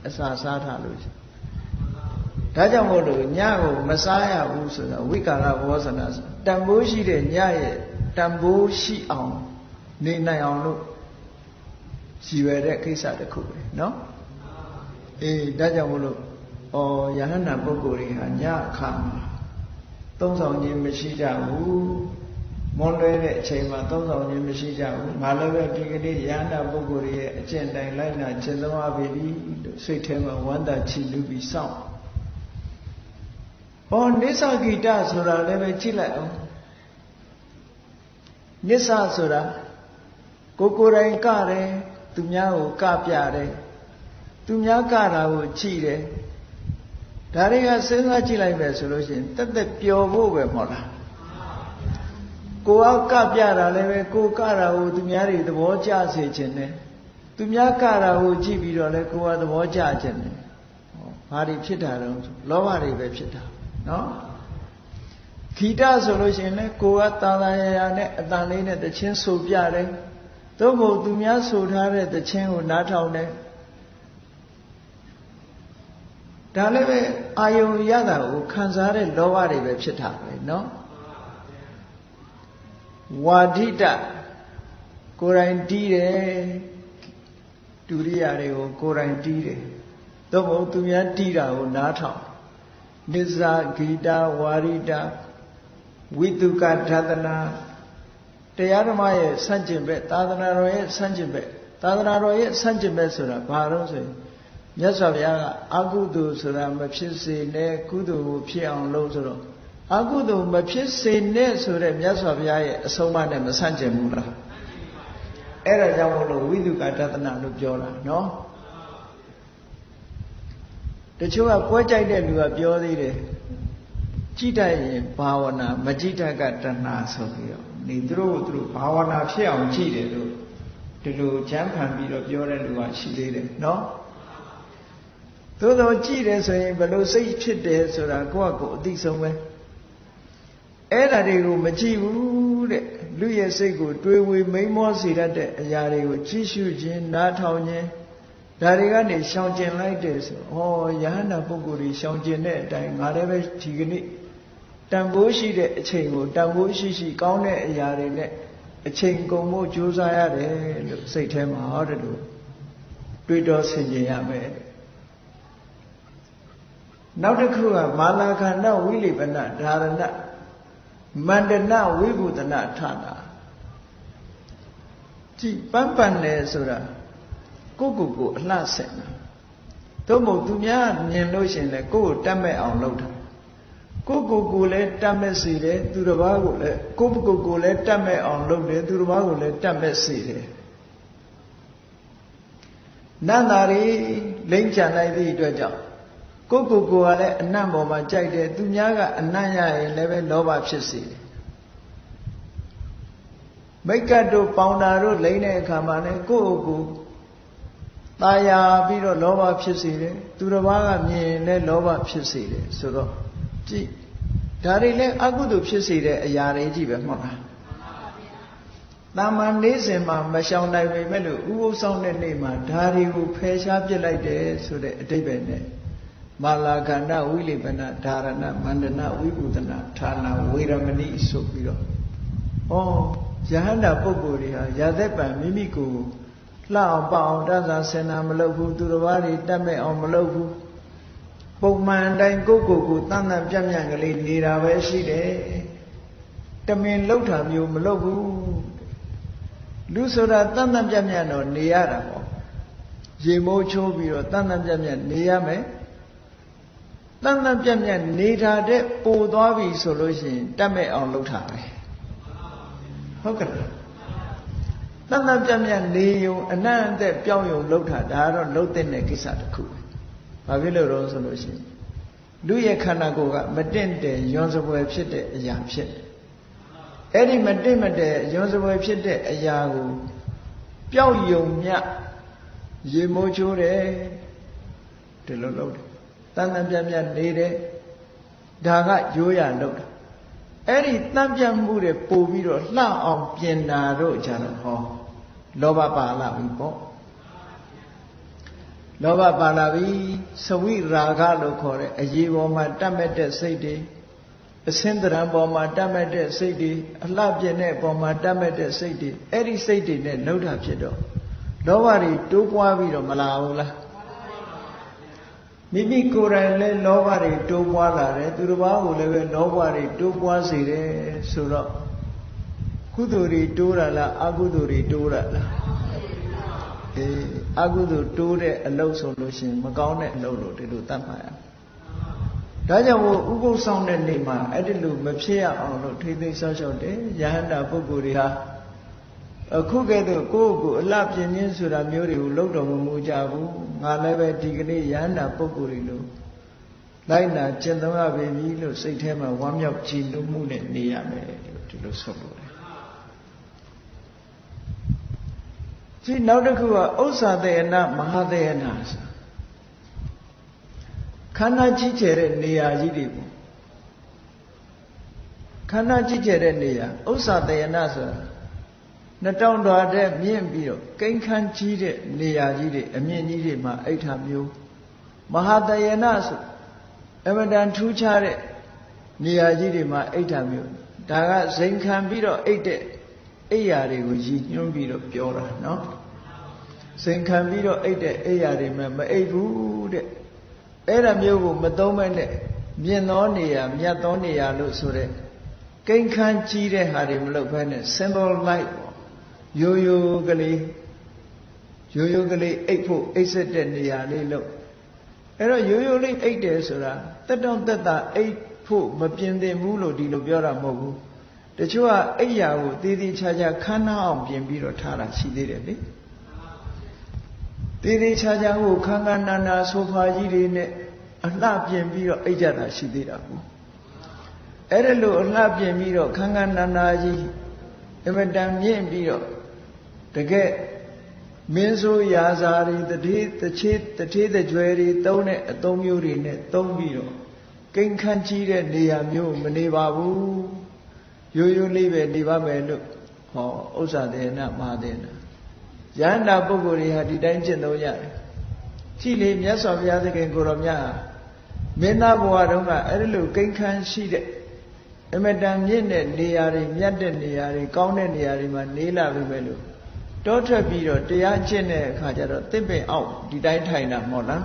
အစာစားထားလို့ဒါကြောင့်မို့လို့ညကိုမစားရဘူးဆိုတာဝိကာရဘောဇနာတန်ဖိုးရှိတဲ့ညရဲ့တန်ဖိုးရှိအောင်နေနိုင်အောင်လို့ရည်ရွယ်တဲ့ကိစ္စတစ်ခုပဲเนาะဒါကြောင့်မို့လို့ယဟန္တာပုဂ္ဂိုလ်တွေဟာညအခါမှာသုံးဆောင်ခြင်းမရှိကြဘူးမွန်လွဲတဲ့အချိန်မှာသုံးဆောင်ခြင်းမရှိကြဘူးငါလည်းပဲဒီကနေ့ယဟန္တာပုဂ္ဂိုလ်ရဲ့အကျင့်တိုင်းလိုက်နာကျင့်သုံးရပြီလို့စိတ်ထဲမှာဝမ်းသာချီးလူပြီးစောင့်နိစ္စဂိတဆိုတာလည်းပဲကြည့်လိုက်အောင်နိစ္စဆိုတာကိုယ်တိုင်ကတယ်သူများကိုကပြတယ်သူများကတာကိုကြည့်တယ်ဒါတွေကစဉ်းစားကြည့်လိုက်မယ်ဆိုလို့ရှိရင်တက်တက်ပျော်ဖို့ပဲမဟုတ်လားကိုယ်ကပြတာလည်းပဲကိုကတာကိုသူများတွေသဘောကျစေခြင်းနဲ့သူများကတာကိုကြည့်ပြီးတော့လည်းကိုယ်ကသဘောကျခြင်းနဲ့ဘာတွေဖြစ်တာတော့လောဘတွေပဲဖြစ်တာနော်ဂီတဆိုလို့ရှိရင်လည်းကိုယ်ကသာသာယာယာနဲ့အတန်လေးနဲ့တခြင်းဆိုပြတယ်သို့မဟုတ်သူများဆိုထားတဲ့တခြင်းကိုနားထောင်တယ်ဒါလည်းပဲအာယုံရတာကိုခံစားတဲ့လောဘတွေပဲဖြစ်တာပဲเนาะဝါဒိတကိုယ်တိုင်တီးတယ်ဒုရိယာတွေကိုကိုယ်တိုင်တီးတယ်သို့မဟုတ်သူများတီးတာကိုနားထောင်နိစ္စဂီတဝါရိတဝိတုကဓသနာတရားဓမ္မရဲ့ဆန့်ကျင်ဘက်သာသနာတော်ရဲ့ဆန့်ကျင်ဘက်သာသနာတော်ရဲ့ဆန့်ကျင်ဘက်ဆိုတာဘာလို့ဆိုရင်မြတ်စွာဘုရားကအကုသိုလ်ဆိုတာမဖြစ်စေနဲ့ကုသိုလ်ကိုဖြစ်အောင်လုပ်ဆိုတော့အကုသိုလ်မဖြစ်စေနဲ့ဆိုတဲ့မြတ်စွာဘုရားရဲ့အဆုံးအမနဲ့မဆန့်ကျင်ဘူးလားအဲ့ဒါကြောင့်မို့လို့ဝိသုကတသနာလို့ပြောတာနော်တချို့ကပွဲကြိုက်တဲ့လူကပြောသေးတယ်ကြည်တတ်ရင်ဘာဝနာမကြည်တတ်ကတဏှာဆိုပြီးတော့နေသူတို့ဘာဝနာဖြစ်အောင်ကြည်တယ်လို့ဒီလိုချမ်းခံပြီးတော့ပြောတဲ့လူကရှိသေးတယ်နော်သို့တော့ကြည်တယ်ဆိုရင်ဘယ်လိုစိတ်ဖြစ်တယ်ဆိုတာကိုယ့်အကိုအသိဆုံးပဲအဲ့ဒါတွေကိုမကြည့်ဘူး တဲ့လူရဲ့စိတ်ကိုတွေးဝေမိန်မောစေတတ်တဲ့အရာတွေကိုကြည့်ရှုခြင်းနားထောင်ခြင်းဒါတွေကနေရှောင်ကျင်လိုက်တယ်ဆိုဩယဟန္တာပုဂ္ဂိုလ်တွေရှောင်ကျင်တဲ့အတိုင်းငါလည်းပဲဒီကနေ့တန်ဖိုးရှိတဲ့အချိန်ကိုတန်ဖိုးရှိကောင်းတဲ့အရာတွေနဲ့အချိန်ကုန်ဖို့ကြိုးစားရတယ်လို့စိတ်ထဲမှာဟောတယ်လို့တွေးတော်ဆင်ခြင်ရမယ်နောက်တစ်ခုကမာလာခန္ဓာဝိလိပနဓာရဏမန္တနဝိဘုဒနာဌာနာကြည်ပန်းပန်တယ်ဆိုတာကိုအလှဆင်တာသို့မဟုတ်သူများမြင်လို့ရှင်လေကိုယ်တတ်မဲ့အောင်လုပ်တာကိုလည်းတတ်မဲ့စေတယ်သူတစ်ပါးကိုလည်းကိုလည်းတတ်မဲ့အောင်လုပ်တယ်သူတစ်ပါးကိုလည်းတတ်မဲ့စေတယ်နန္တာရီလိမ့်ချလိုက်သည့်အတွက်ကြောင့်ကိုကလည်းအနံ့ပေါ်မှာကြိုက်တယ်သူများကအနံ့ရရင်လည်းပဲလောဘဖြစ်စေတယ်မိတ်ကတ်တို့ပေါင်တာတို့လိမ့်တဲ့အခါမှာလည်းကိုตาယာပြီးတော့လောဘဖြစ်စေတယ်သူတစ်ပါးကမြင်လည်းလောဘဖြစ်စေတယ်ဆိုတော့ကြည့်ဒါတွေလည်းအကုသိုလ်ဖြစ်စေတဲ့အရာတွေကြီးပဲမဟုတ်လားတာမန်နေ့စဉ်မှာမရှောင်နိုင်ပေမဲ့လို့ဥပုသ်ဆောင်တဲ့နေ့မှာဒါတွေကိုဖယ်ရှားပစ်လိုက်တယ်ဆိုတဲ့အဓိပ္ပာယ်နဲ့မာလာခန္ဓာဝိလိပနဓာရဏမန္တနဝိပုဒနာဌာနာဝေရမဏိဆိုပြီးတော့ယဟန္တာပုဂ္ဂိုလ်တွေဟာရာသက်ပံမိမိကိုယ်လှအောင်ပအောင်တသဆင်နာမလုပ်ဘူးသူတစ်ပါးတွေတတ်မဲ့အောင်မလုပ်ဘူးပုံမှန်တိုင်းကိုတန်တန်ပြန့်ပြန့်ကလေးနေတာပဲရှိတယ်တမင်လှုပ်တာမျိုးမလုပ်ဘူးလူဆိုတာတန်တန်ပြန့်ပြန့်တော့နေရတာပေါ့ရေမိုးချိုးပြီးတော့တန်တန်ပြန့်ပြန့်နေရမယ်တန်တန်ပြန့်ပြန့်နေတာတဲ့ပိုသွားပြီဆိုလို့ရှိရင်တတ်မဲ့အောင်လှုပ်တာပဲဟုတ်ကဲ့တန်တန်ပြန့်ပြန့်နေုံအနံ့အသက်ပြောင်းယုံလှုပ်တာဒါကတော့လှုပ်တဲ့ကိစ္စတစ်ခုဘာဖြစ်လို့တော့ဆိုလို့ရှိရင်လူရဲ့ခန္ဓာကိုယ်ကမတင့်တယ်ယွန်စပွဲဖြစ်တဲ့အရာဖြစ်တယ်အဲ့ဒီမတင့်မတဲ့ယွန်စပွဲဖြစ်တဲ့အရာကိုပျောက်ယုံမြရေမိုးချိုးတယ်ဒီလိုလုပ်တယ်တန်တန်ပြန့်ပြန့်နေတယ်ဒါကရိုးရလုပ်တာအဲ့ဒီတန်ပြန့်မှုတွေပို့ပြီးတော့လှအောင်ပြင်တာတို့ကြတော့ဟောလောဘပါလာပြီပေါ့လောဘပါလာပြီသဝိရာဂလို့ခေါ်တဲ့အရေးပေါ်မှာတတ်မဲ့တဲ့စိတ်တွေအစင်းတရံပေါ်မှာတတ်မဲ့တဲ့စိတ်တွေအလှပြင်းတဲ့ပေါ်မှာတတ်မဲ့တဲ့စိတ်တွေအဲ့ဒီစိတ်တွေနဲ့လှုပ်တာဖြစ်တော့လောဘတွေတိုးပွားပြီးတော့မလာဘူးလားမိမိကိုယ်တိုင်လည်းလောဘတွေတိုးပွားလာတယ်သူတစ်ပါးကိုလည်းပဲလောဘတွေတိုးပွားစေတယ်ဆိုတော့ကုသိုလ်တွေတိုးတာလားအကုသိုလ်တွေတိုးတာလားအကုသိုလ်တိုးတဲ့အလုပ်ဆိုလို့ရှိရင်မကောင်းတဲ့အလုပ်လို့ဒီလိုသတ်မှတ်ရဒါကြောင့်မို့ဥပုသ်ဆောင်တဲ့နေ့မှာအဲ့ဒီလိုမဖြစ်ရအောင်လို့ထိသိမ်းဆောက်ရှောက်တယ်ယဟန္တာပုဂ္ဂိုလ်တွေဟာအခုကဲ့သို့ကိုယ့်ကိုအလှပြင်းခြင်းဆိုတာမျိုးတွေကိုလုပ်တော်မမူကြဘူးငါလည်းပဲဒီကနေ့ယဟန္တာပုဂ္ဂိုလ်တွေလို့လိုက်နာကျင့်သုံးရပြီလို့စိတ်ထဲမှာဝမ်းမြောက်ကြည်နူးမှုနဲ့နေရမယ်လို့ဒီလိုဆိုလို့ဒီနောက်တစ်ခုကဥစ္စာတေယနာမဟာတေယနာဆိုခန္ဓာကြီးကျယ်တဲ့နေရာကြီးတွေပေါ့ခန္ဓာကြီးကျယ်တဲ့နေရာဥစ္စာတေယနာဆိုတာ2000တော်တဲ့မြင့်ပြီးတော့ကိန်းခန်းကြီးတဲ့နေရာကြီးတွေအမြင့်ကြီးတွေမှာအိဋ္ဌာမျိုးမဟာတေယနာဆိုအမတန်ထူးခြားတဲ့နေရာကြီးတွေမှာအိဋ္ဌာမျိုးဒါကဇိမ်ခံပြီးတော့အိတ်တဲ့အိယာတွေကိုရည်ညွှန်းပြီးတော့ပြောတာနော်ဇိမ်ခံပြီးတော့အိတ်တဲ့အိယာတွေမှာမအိတ်ဘူးတဲ့အဲ့ဒါမျိုးကိုမသုံးမဲ့နဲ့မြင့်သောနေရာမြတ်သောနေရာလို့ဆိုတဲ့ကိန်းခန်းကြီးတဲ့ဟာတွေမလုပ်ဘဲနဲ့ symbol light ပေါ့ရိုးရိုးကလေးအိတ်ဖို့အိတ်ဆက်တဲ့နေရာလေးလို့အဲ့တော့ရိုးရိုးလေးအိတ်တယ်ဆိုတာတက်တောင့်တက်တာအိတ်ဖို့မပြင်းသင့်ဘူးလို့ဒီလိုပြောတာမဟုတ်ဘူးတချို့ကအိပ်ရာကိုသေးသေးချာချာခန်းနှောင်းအောင်ပြင်ပြီးတော့ထားတာရှိသေးတယ်လေသေးသေးချာချာကိုခန်းခန်းနာနာဆိုဖာကြီးတွေနဲ့အလှပြင်ပြီးတော့အိပ်ကြတာရှိသေးတာဘူးအဲ့ဒါလို့အလှပြင်ပြီးတော့ခန်းခန်းနာနာကြီးအမတန်မြင့်ပြီးတော့တကယ်မင်းဆိုရာဇာတွေတထေးတကြွယ်တွေသုံးတဲ့အသုံးမျိုးတွေနဲ့သုံးပြီးတော့ကိန်းခန်းကြီးတဲ့နေရာမျိုးမနေပါဘူး ရိုးရိုးလေးပဲဒီပါမယ်လို့ဟောဥစ္စာတေနမဟာတေနယန္တာပုဂ္ဂိုလ်တွေဟာဒီတိုင်းကျင့်သုံးရတယ်ကြည်လေမြတ်စွာဘုရားသခင်ကိုတော်မြတ်မင်းသားဘဝတုန်းကအဲ့ဒီလိုကိန်းခန်းရှိတဲ့အမတန်မြင့်တဲ့နေရာတွေမြတ်တဲ့နေရာတွေကောင်းတဲ့နေရာတွေမှာနေလာပြီပဲလို့တောထွက်ပြီးတော့တရားကျင့်တဲ့အခါကျတော့သစ်ပင်အောက်ဒီတိုင်းထိုင်တာမဟုတ်လား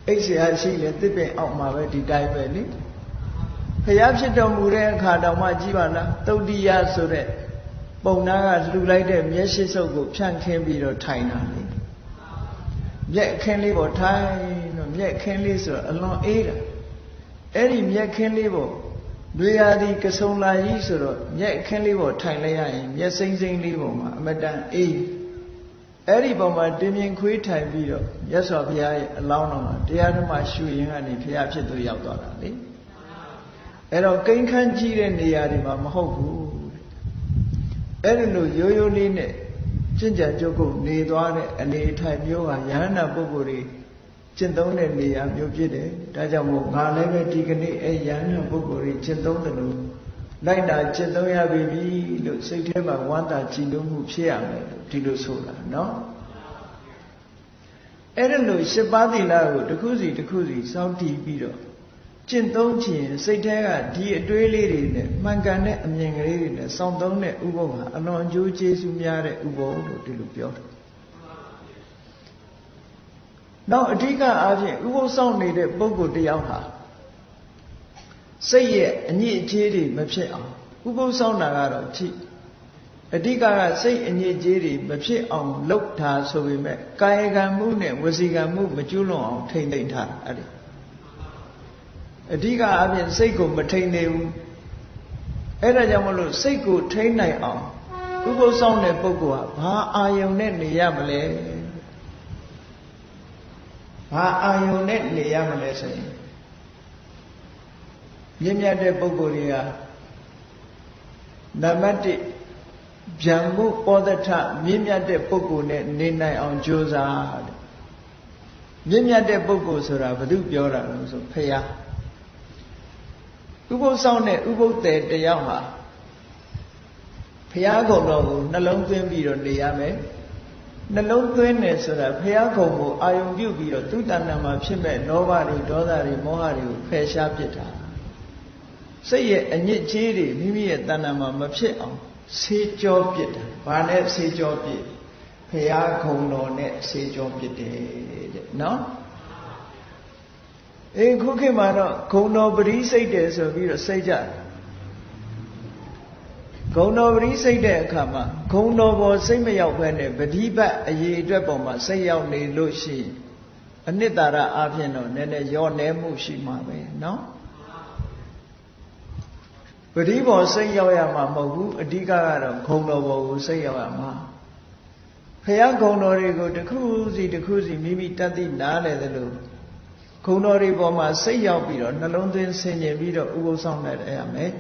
အိတ်ဆရာရှိလေသစ်ပင်အောက်မှာပဲဒီတိုင်းပဲလေဘုရားဖြစ်တော်မူတဲ့အခါတောင်မှကြည်ပါလားသုတ်တိယဆိုတဲ့ပုံနာကလှူလိုက်တဲ့မျက်ရှိစုပ်ကိုဖြန့်ခင်းပြီးတော့ထိုင်တာလေမျက်ခင်းလေးပေါ်ထိုင်တော့မျက်ခင်းလေးဆိုတော့အလွန်အေးတာအဲ့ဒီမျက်ခင်းလေးပေါ်တွေရာဒီကဆုံလာကြီးဆိုတော့မျက်ခင်းလေးပေါ်ထိုင်လိုက်ရရင်မျက်စိမ့်စိမ့်လေးပေါ်မှာအမတန်အေးအဲ့ဒီပုံမှာတင်းမြင်ခွေးထိုင်ပြီးတော့မြတ်စွာဘုရားရဲ့အလောင်းတော်မှာတရားဓမ္မရှုရင်းကနေဘုရားဖြစ်သူရောက်သွားတာလေအဲ့တော့ကိန်းခန်းကြီးတဲ့နေရာတွေမှာမဟုတ်ဘူးအဲ့ဒီလိုရိုးရိုးလေးနဲ့ကျင့်ကြံကြုတ်ကုတ်နေသွားတဲ့အနေအထိုင်မျိုးဟာယဟန္တာပုဂ္ဂိုလ်တွေကျင့်သုံးတဲ့နေရာမျိုးဖြစ်တယ်ဒါကြောင့်မို့ငါလည်းပဲဒီကနေ့အဲ့ယဟန္တာပုဂ္ဂိုလ်တွေကျင့်သုံးတယ်လို့လိုက်တာကျင့်သုံးရပြီလို့စိတ်ထဲမှာဝမ်းသာကြည်နူးမှုဖြစ်ရမယ်လို့ဒီလိုဆိုတာနော်အဲ့ဒါလို့၈ပါးသီလကိုတစ်ခုစီတစ်ခုစီစောင့်တည်ပြီးတော့ကျင့်သုံးခြင်းစိတ်ထဲကဒီအတွေးလေးတွေနဲ့မှန်ကန်တဲ့အမြင်ကလေးတွေနဲ့စောင့်သုံးတဲ့ဥပုသ်ဟာအလွန်အကျိုးကျေးဇူးများတဲ့ဥပုသ်လို့ဒီလိုပြောတယ်နောက်အဓိကအားဖြင့်ဥပုသ်ဆောင်နေတဲ့ပုဂ္ဂိုလ်တယောက်ဟာစိတ်ရဲ့အညစ်အကြေးတွေမဖြစ်အောင်ဥပုသ်ဆောင်တာကတော့ကြည့်အဓိကကစိတ်အညစ်အကြေးတွေမဖြစ်အောင်လုပ်တာဆိုပေမဲ့ကာယကံမှုနဲ့ဝစီကံမှုမကျွလွန်အောင်ထိမ့်သိမ့်ထားတာအဲ့ဒီအဓိကအပြင်စိတ်ကိုမထိန်နေဘူးအဲ့ဒါကြောင့်မလို့စိတ်ကိုထိန်နိုင်အောင်ဥပုသ်ဆောင်တဲ့ပုဂ္ဂိုလ်ဟာဘာအာယုန်နဲ့နေရမလဲဘာအာယုန်နဲ့နေရမလဲဆိုရင်မြင့်မြတ်တဲ့ပုဂ္ဂိုလ်တွေကနံပါတ်1ဗျံမှုဩဒထမြင့်မြတ်တဲ့ပုဂ္ဂိုလ်နဲ့နေနိုင်အောင်ကြိုးစားတဲ့မြင့်မြတ်တဲ့ပုဂ္ဂိုလ်ဆိုတာဘယ်သူပြောတာလဲဆိုဖရာဥပုသ်ဆောင်တဲ့ဥပုသ်တယ်တယောက်ဟာဘုရားကုံတော်ကိုနှလုံးသွင်းပြီးတော့နေရမယ်နှလုံးသွင်းတယ်ဆိုတာဘုရားကုံကိုအာယုံပြုပြီးတော့သူတဏ္ဍာမှာဖြစ်မဲ့လောဘတွေဒေါသတွေမောဟတွေကိုဖယ်ရှားပစ်တာစိတ်ရဲ့အညစ်အကြေးတွေမိမိရဲ့တဏ္ဍာမှာမဖြစ်အောင်ဆေးကြောပစ်တာဘာနဲ့ဆေးကြောပစ်ဘုရားကုံတော်နဲ့ဆေးကြောပစ်တယ်တဲ့နော်ခုခေတ်မှာတော့ဂုံတော်ပရိစိတ်တယ်ဆိုပြီးတော့စိတ်ကြတယ်ဂုံတော်ပရိစိတ်တဲ့အခါမှာဂုံတော်ပေါ်စိတ်မရောက်ဘဲနဲ့ပฏิပတ်အရေးအတွက်ပေါ်မှာစိတ်ရောက်နေလို့ရှိရင်အနှစ်သာရအပြင်တော့နည်းနည်းရောနေမှုရှိမှာပဲနော်ပฏิပေါ်စိတ်ရောက်ရမှာမဟုတ်ဘူးအဓိကကတော့ဂုံတော်ပေါ်ကိုစိတ်ရောက်ရမှာဖယားဂုံတော်တွေကိုတစ်ခုစီမိမိတတ်သိနားလည်တယ်လို့ဂုံတော်တွေပေါ်မှာစိတ်ရောက်ပြီးတော့နှလုံးသွင်းဆင်ခြင်ပြီးတော့ဥပုသ်ဆောင်လိုက်ရမယ်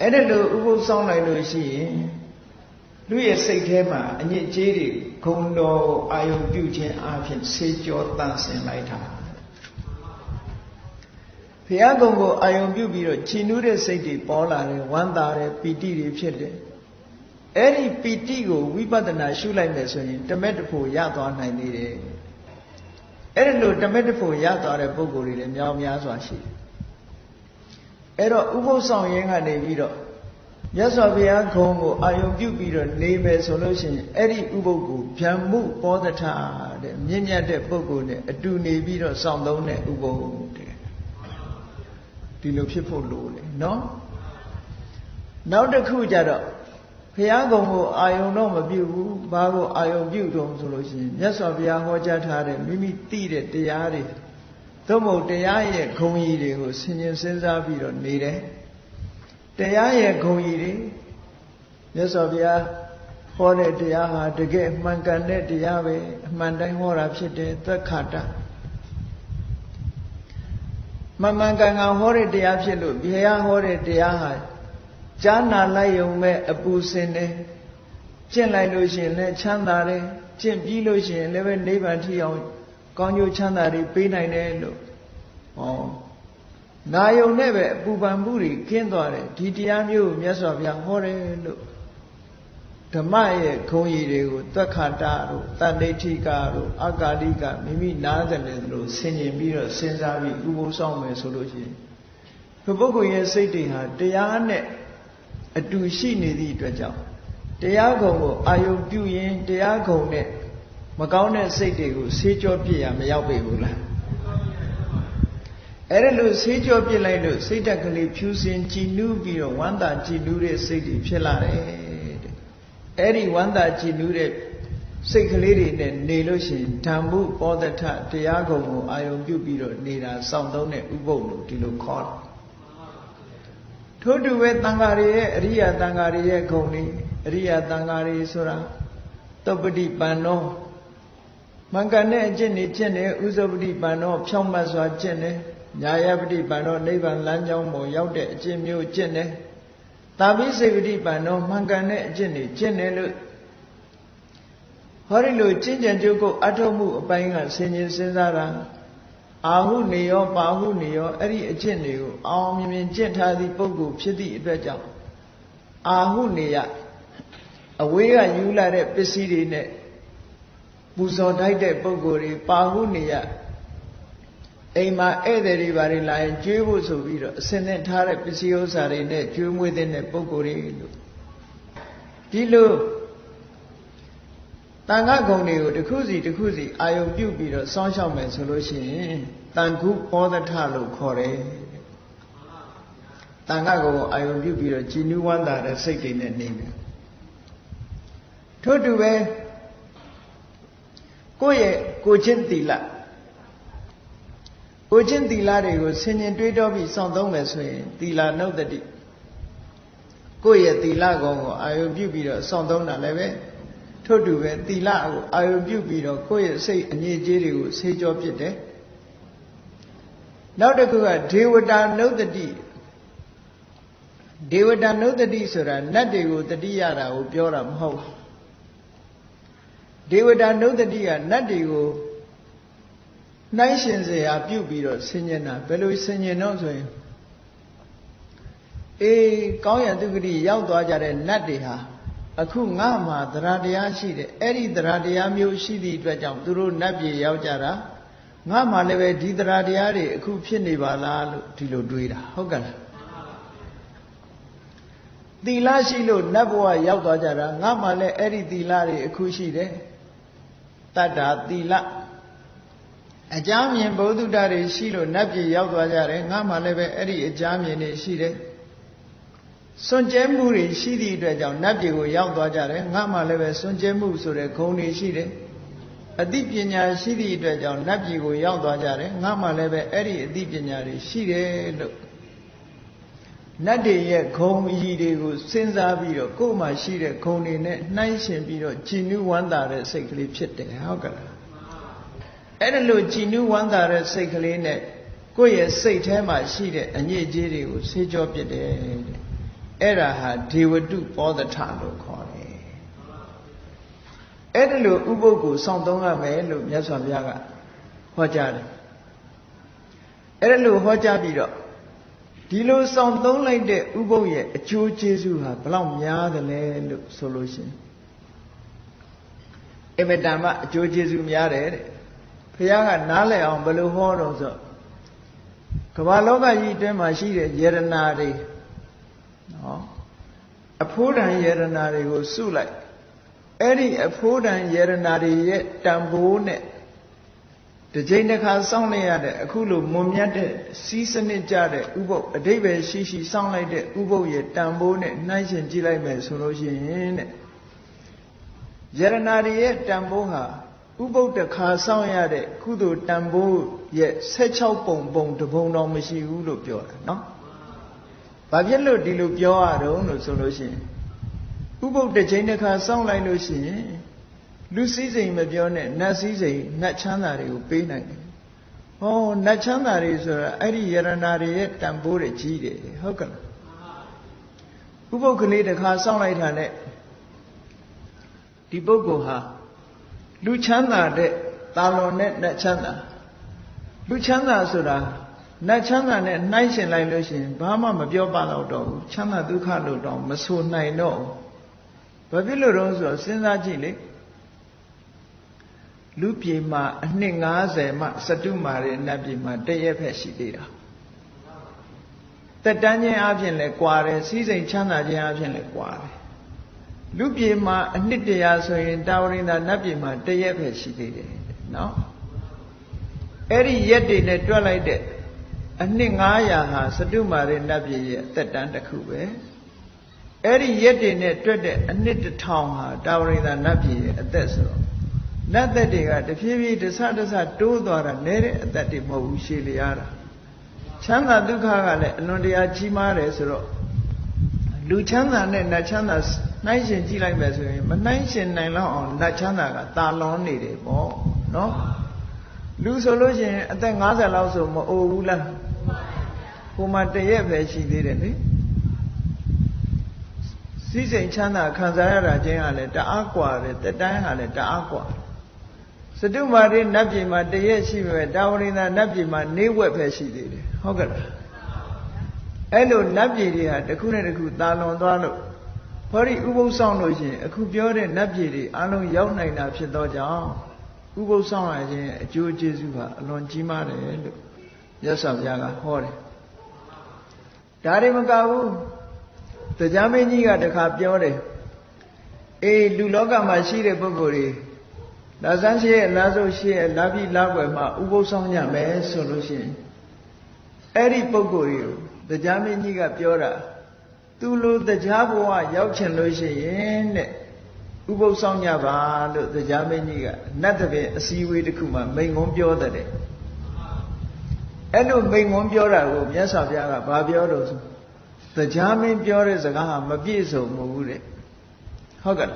အဲ့ဒါလို့ဥပုသ်ဆောင်လိုက်လို့ရှိရင်လူရဲ့စိတ်ထဲမှာအညစ်အကြေးတွေဂုံတော်အာယုံပြုခြင်းအပြင်ဆေးကြောတန့်စင်လိုက်တာဘုရားကုံကိုအာယုံပြုပြီးတော့ချီနူးတဲ့စိတ်တွေပေါ်လာတယ်ဝမ်းသာတယ်ပီတိတွေဖြစ်တယ်အဲ့ဒီပီတိကိုဝိပဿနာရှုလိုက်မယ်ဆိုရင်တမက်တဖို့ရသွားနိုင်သေးတယ်အဲ့ဒါလို့တမက်တဖို့ရသွားတဲ့ပုဂ္ဂိုလ်တွေလည်းများများစွာရှိတယ်အဲ့တော့ဥပုသ်ဆောင်ရင်းကနေပြီးတော့မြတ်စွာဘုရားဂုံကိုအာယုံပြုပြီးတော့နေမယ်ဆိုလို့ရှိရင်အဲ့ဒီဥပုသ်ကိုဗျံမှုပောဒထတဲ့မြင့်မြတ်တဲ့ပုဂ္ဂိုလ်နဲ့အတူနေပြီးတော့စောင့်သုံးတဲ့ဥပုသ်တဲ့ဒီလိုဖြစ်ဖို့လိုတယ်နော်နောက်တစ်ခုကြတော့ဘုရားကုံကိုအာယုံတော့မပြုဘူးဘာကိုအာယုံပြုတော့ဆိုလို့ရှိရင်မြတ်စွာဘုရားဟောကြားထားတဲ့မိမိသိတဲ့တရားတွေသို့မဟုတ်တရားရဲ့ဂုဏ်ကြီးတွေကိုဆင်ခြင်စဉ်းစားပြီးတော့နေတယ်တရားရဲ့ဂုဏ်ကြီးတွေမြတ်စွာဘုရားဟောတဲ့တရားဟာတကယ်မှန်ကန်တဲ့တရားပဲအမှန်တိုင်းဟောတာဖြစ်တယ်သက်ခတမှန်ကန်ဟောတဲ့တရားဖြစ်လို့ဘုရားဟောတဲ့တရားဟာကြားနာလိုက်ရုံမဲ့အပူစင်တယ်ကျင့်လိုက်လို့ရှိရင်လည်းချမ်းသာတယ်ကျင့်ပြီးလို့ရှိရင်လည်းပဲနိဗ္ဗာန်ထိအောင်ကောင်းကျိုးချမ်းသာတွေပေးနိုင်တယ်လို့ဟော နာယုံနဲ့ပဲအပူပန်မှုတွေကင်းသွားတယ်ဒီတရားမျိုးမြတ်စွာဘုရားဟောတယ်လို့ဓမ္မရဲ့ဂုဏ်ရည်တွေကိုသက်ခါတာတို့တဏ္ဍိဋ္ဌိကတို့အကာလိကမိမိနားတယ်လို့ဆင်ញင်ပြီးတော့စဉ်းစားပြီးဥပုသ်ဆောင်မယ်ဆိုလို့ရှိရင်ဒီပုဂ္ဂိုလ်ရဲ့စိတ်တွေဟာတရားနဲ့အတူရှိနေသည့်အတွက်ကြောင့်တရားဂုဏ်ကိုအာယုပြုရင်တရားဂုဏ်နဲ့မကောင်းတဲ့စိတ်တွေကိုဆေးကြောပြစ်ရမရောက်ပေဘူးလားအဲ့ဒါလို့ဆေးကြောပြစ်လိုက်လို့စိတ်ဓာတ်ကလေးဖြူစင်ကြည်နူးပြီးတော့ဝမ်းသာကြည်နူးတဲ့စိတ်တွေဖြစ်လာတယ်တဲ့အဲ့ဒီဝမ်းသာကြည်နူးတဲ့စိတ်ကလေးတွေနဲ့နေလို့ရှိရင်ဓမ္မုပောဒထတရားဂုဏ်ကိုအာယုပြုပြီးတော့နေတာစောင့်သုံးတဲ့ဥပုသ်လို့ဒီလိုခေါ်တယ်ထို့တူပဲတန်ဃာတွေရဲ့အရိယာတန်ဃာတွေရဲ့ဂုဏ်တွေအရိယာတန်ဃာတွေဆိုတာသုပ္ပတိပန္နောမှန်ကန်တဲ့အကျင့်တွေကျင့်တယ်ဥဇုပတိပန္နောဖြောင့်မတ်စွာကျင့်တယ်ညာယပတိပန္နောနိဗ္ဗာန်လမ်းကြောင်းပေါ်ရောက်တဲ့အကျင့်မျိုးကျင့်တယ်တာပိစိပတိပန္နောမှန်ကန်တဲ့အကျင့်တွေကျင့်တယ်လို့ဟောဒီလိုကျင့်ကြံကြုတ်ကိုအထောက်မှုအပိုင်းကဆင်ခြင်စဉ်းစားတာအာဟုနေရောပါဟုနေရောအဲ့ဒီအကျင့်တွေကိုအောင်မြင်မြင်ကျင့်ထားသည့်ပုဂ္ဂိုလ်ဖြစ်သည့်အတွက်ကြောင့်အာဟုနေရအဝေးကယူလာတဲ့ပစ္စည်းတွေနဲ့ပူဇော်ထိုက်တဲ့ပုဂ္ဂိုလ်တွေပါဟုနေရအိမ်မှာဧည့်သည်တွေဘာတွေလာရင်ကျွေးဖို့ဆိုပြီးတော့အစင်းနဲ့ထားတဲ့ပစ္စည်းဥစ္စာတွေနဲ့ကျွေးမွေးတဲ့ပုဂ္ဂိုလ်တွေလို့ဒီလိုတန်ခါဂုဏ်တွေကိုတစ်ခုစီအာယုပြုပြီးတော့စောင့်ရှောက်မယ်ဆိုလို့ရှိရင်တန်ခုပောဒထလို့ခေါ်တယ်တန်ခါဂုဏ်ကိုအာယုပြုပြီးတော့ကြည်နူးဝမ်းသာတဲ့စိတ်တွေနဲ့နေမယ်ထို့တူပဲကိုယ့်ရဲ့ကိုချင်းသီလတွေကိုဆင်ញင်တွေးတောပြီးစောင့်သုံးမယ်ဆိုရင်သီလနုဿတိကိုယ့်ရဲ့သီလဂုဏ်ကိုအာယုပြုပြီးတော့စောင့်သုံးတာလည်းပဲထို့တူပဲသီလကိုအာယုပြုပြီးတော့ကိုယ့်ရဲ့စိတ်အငြိကြေးတွေကိုဆေးကြောပြစ်တယ်နောက်တစ်ခုကဒေဝတာနုဿတိဆိုတာနတ်တွေကိုတတိယတာကိုပြောတာမဟုတ်ဘူးဒေဝတာနုဿတိကနတ်တွေကိုနှိုင်းရှင်စရာပြုပြီးတော့ဆင်ញင်တာဘယ်လိုဆင်ញင်တော့ဆိုရင်ကောင်းရတုဂတိရောက်သွားကြတဲ့နတ်တွေဟာအခုငါမှာသရတရားရှိတယ်အဲ့ဒီသရတရားမျိုးရှိသည့်အတွက်ကြောင့်သူတို့နတ်ပြည်ရောက်ကြတာငါမှာလည်းပဲဒီသရတရားတွေအခုဖြစ်နေပါလားလို့ဒီလိုတွေးတာဟုတ်ကဲ့လားသီလရှိလို့နတ်ဘဝရောက်သွားကြတာငါမှာလည်းအဲ့ဒီသီလတွေအခုရှိတယ်တတ္တာသီလအကြမြင်ဘုဒ္ဓတာတွေရှိလို့နတ်ပြည်ရောက်သွားကြတယ်ငါမှလည်းပဲအဲ့ဒီအကြမြင်တွေရှိတယ်စွန့်ကြဲမှုတွေရှိသည့်အတွက်ကြောင့်နတ်ပြည်ကိုရောက်သွားကြတယ်ငါမှလည်းပဲစွန့်ကြဲမှုဆိုတဲ့ဂုဏ်တွေရှိတယ်အသိပညာရှိသည့်အတွက်ကြောင့်နတ်ပြည်ကိုရောက်သွားကြတယ်ငါမှလည်းပဲအဲ့ဒီအသိပညာတွေရှိတယ်လို့နတ်တွေရဲ့ဂုဏ်အကြီးတွေကိုစဉ်းစားပြီးတော့ကိုယ်မှာရှိတဲ့ဂုဏ်တွေနဲ့နှိုင်းယှဉ်ပြီးတော့ကြည်နူးဝမ်းသာတဲ့စိတ်ကလေးဖြစ်တယ်ဟုတ်ကဲ့လားအဲ့ဒါလို့ကြည်နူးဝမ်းသာတဲ့စိတ်ကလေးနဲ့ကိုယ့်ရဲ့စိတ်ထဲမှာရှိတဲ့အညစ်အကြေးတွေကိုဆေးကြောပြစ်တယ်အဲ့ဒါဟာဒေဝတုပောဒထလို့ခေါ်တယ်အဲ့ဒါလို့ဥပုပ်ကိုစောင့်သုံးရမယ်လို့မြတ်စွာဘုရားကဟောကြားတယ်အဲ့ဒါလို့ဟောကြားပြီးတော့ဒီလိုစောင့်သုံးလိုက်တဲ့ဥပုပ်ရဲ့အကျိုးကျေးဇူးဟာဘယ်လောက်များသလဲလို့ဆိုလို့ရှိရင်အမတန်မှအကျိုးကျေးဇူးများတယ်တဲ့ဘုရားကနားလည်အောင်ဘယ်လိုဟောတော့ဆိုကမ္ဘာလောကကြီးအတွင်းမှာရှိတဲ့ယရနာတွေနော်အဖိုးတန်ယရနာတွေကိုစုလိုက်အဲ့ဒီအဖိုးတန်ယရနာတွေရဲ့တန်ဖိုးနဲ့တစ်ချိန်တစ်ခါစောင့်လိုက်ရတဲ့အခုလိုမွန်မြတ်တဲ့စီးစနစ်ကြတဲ့ဥပုပ်အဓိပ္ပာယ်ရှိစောင့်လိုက်တဲ့ဥပုပ်ရဲ့တန်ဖိုးနဲ့နှိုင်းယှဉ်ကြည့်လိုက်မယ်ဆိုလို့ရှိရင်တဲ့ယရနာတွေရဲ့တန်ဖိုးဟာဥပုပ်တစ်ခါစောင့်ရတဲ့ကုသိုလ်တန်ဖိုးရဲ့16ပုံတစ်ပုံတော့မရှိဘူးလို့ပြောတာနော်။ဘာဖြစ်လို့ဒီလိုပြောရတော့လို့ဆိုလို့ရှိရင်ဥပုပ်တစ်ချိန်တစ်ခါစောင့်လိုက်လို့ရှိရင်လူစည်းစိမ်မပြောနဲ့နတ်စည်းစိမ်နတ်ချမ်းသာတွေကိုပေးနိုင်တယ်။ဟောနတ်ချမ်းသာတွေဆိုတာအဲ့ဒီယရနာတွေရဲ့တန်ဖိုးတွေကြီးတယ်ဟုတ်ကဲ့လား။ဥပုပ်ကလေးတစ်ခါစောင့်လိုက်တာနဲ့ဒီပုဂ္ဂိုလ်ဟာလူချမ်းသာတဲ့တာလွန်နဲ့နတ်ချမ်းသာလူချမ်းသာဆိုတာ နတ်ချမ်းသာနဲ့နှိုင်းရှင်လိုက်လို့ရှိရင်ဘာမှမပြောပါတော့ဘူးချမ်းသာဒုက္ခလို့တော့မဆိုနိုင်တော့ဘာဖြစ်လို့တော့ဆိုတော့စဉ်းစားကြည့်လေလူပြေမှာအနှစ်90မှစတုမာရနတ်ပြေမှာတရက်ဖက်ရှိသေးတာတက်တန်းချင်းအပြင်လဲကွာတယ်စီးစိမ်ချမ်းသာခြင်းအပြင်လဲကွာတယ်လူပြေမှာအနှစ်တရာဆိုရင်တာဝရိန္ဒနတ်ပြေမှာတရက်ဖက်ရှိသေးတယ်နော်အဲ့ဒီရက်တွေနဲ့တွက်လိုက်တဲ့အနှစ်900ဟာစတုမာရနတ်ပြေရဲ့တက်တန်းတစ်ခုပဲအဲ့ဒီရက်တွေနဲ့တွက်တဲ့အနှစ်1000ဟာတာဝရိန္ဒနတ်ပြေရဲ့အသက်ဆိုတော့နတ်သက်တွေကတဖြည်းဖြည်းတဆတိုးသွားတာနဲတဲ့အသက်တွေမဟုတ်ဘူးရှည်လျားတာချမ်းသာဒုက္ခကလည်းအလွန်တရာကြီးမားတယ်ဆိုတော့လူချမ်းသာနဲ့နတ်ချမ်းသာနှိုင်းရှင်ကြည့်လိုက်မယ်ဆိုရင်မနှိုင်းရှင်နိုင်လောက်အောင်နတ်ချမ်းသာကတာလွန်နေတယ်ပေါ့နော်လူဆိုလို့ရှိရင်အသက်50လောက်ဆိုမအိုဘူးလားဟိုမှာတရက်ပဲရှိသေးတယ်လေစိစိမ်ချမ်းသာခံစားရတာချင်းကလည်းတအားกว่าတယ်တက်တိုင်းကလည်းတအားกว่าစတုမာရိနတ်ပြည်မှာတရက်ရှိပဲတာဝရိန္ဒနတ်ပြည်မှာနေဝက်ပဲရှိသေးတယ်ဟုတ်ကဲ့လားအဲ့လိုနတ်ပြည်တွေဟာတစ်ခုနဲ့တစ်ခုတာလွန်သွားလို့ဟောဒီဥပုသ်ဆောင်လို့ရှိရင်အခုပြောတဲ့နတ်ပြည်တွေအလုံးရောက်နိုင်တာဖြစ်သောကြောင့်ဥပုသ်ဆောင်ရခြင်းအကျိုးကျေးဇူးဟာအလွန်ကြီးမားတယ်လို့မြတ်စွာဘုရားကဟောတယ်ဒါတွေမကဘူးတရားမင်းကြီးကတခါပြောတယ်အေးလူလောကမှာရှိတဲ့ပုဂ္ဂိုလ်တွေလာဆန်းရှိရဲ့လာဆိုရှိရဲ့လာပြီးလာွယ်မှာဥပုသ်ဆောင်ကြမယ်ဆိုလို့ရှိရင်အဲ့ဒီပုဂ္ဂိုလ်တွေကိုတရားမင်းကြီးကပြောတာသူလိုတရားဘဝရောက်ချင်လို့ရှိရင်တဲ့ဥပုသ်ဆောင်ကြပါလို့တရားမင်းကြီးကနတ်တပည့်အစည်းအဝေးတစ်ခုမှာမိန့်ခွန်းပြောတဲ့အဲ့လိုမိန့်ခွန်းပြောတာကိုမြတ်စွာဘုရားကဘာပြောတော့ဆိုတရားမင်းပြောတဲ့စကားဟာမပြည့်စုံဘူးတဲ့ဟုတ်ကဲ့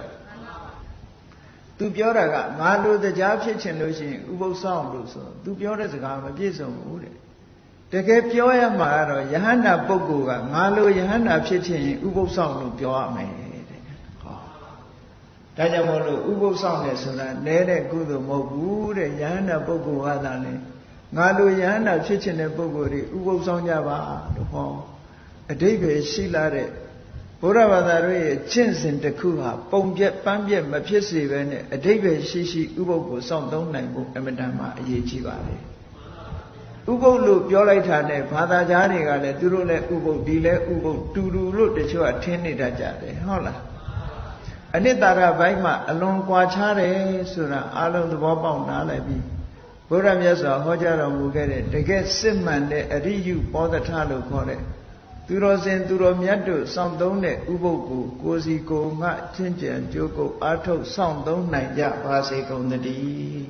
သူပြောတာကငါလိုတရားဖြစ်ချင်လို့ရှိရင်ဥပုသ်ဆောင်လို့ဆိုသူပြောတဲ့စကားမပြည့်စုံဘူးတဲ့တကယ်ပြောရမှာကတော့ယဟန္တာပုဂ္ဂိုလ်ကငါလိုယဟန္တာဖြစ်ချင်ရင်ဥပုသ်ဆောင်လို့ပြောရမယ်တဲ့ဟောဒါကြောင့်မို့လို့ဥပုသ်ဆောင်တယ်ဆိုတာနဲတဲ့ကုသိုလ်မဟုတ်ဘူးတဲ့ယဟန္တာပုဂ္ဂိုလ်ကသာလေငါလိုယဟန္တာဖြစ်ချင်တဲ့ပုဂ္ဂိုလ်တွေဥပုသ်ဆောင်ကြပါလို့ဟောအဓိပ္ပာယ်ရှိလာတဲ့ဘုရားဘာသာတို့ရဲ့ကျင့်စဉ်တစ်ခုဟာပုံပြက်ပန်းပြက်မဖြစ်စေဘဲနဲ့အဓိပ္ပာယ်ရှိရှိဥပုသ်ကိုစောင့်သုံးနိုင်ဖို့အမြဲတမ်းအရေးကြီးပါတယ်ဥပုသ်လို့ပြောလိုက်တာနဲ့ဘာသာကြားတွေကလည်းသူတို့လည်းဥပုသ်ဒီလည်းဥပုသ်တူတူလို့တချို့ကထင်နေတတ်ကြတယ်ဟုတ်လားအနိတ္တရဘိုင်းမှာအလွန်ကွာခြားတယ်ဆိုတာအလုံးသဘောပေါက်နားလည်ပြီးဘုရားမြတ်စွာဟောကြားတော်မူခဲ့တဲ့တကယ်စစ်မှန်တဲ့အရိယုပောဒထလို့ခေါ်တဲ့သူတော်စင်သူတော်မြတ်တို့စောင့်သုံးတဲ့ဥပုသ်ကိုကိုယ်စီကိုယ်ငှချင်းကြံကြိုးကုပ်အားထုတ်စောင့်သုံးနိုင်ကြပါစေကုန်သတည်း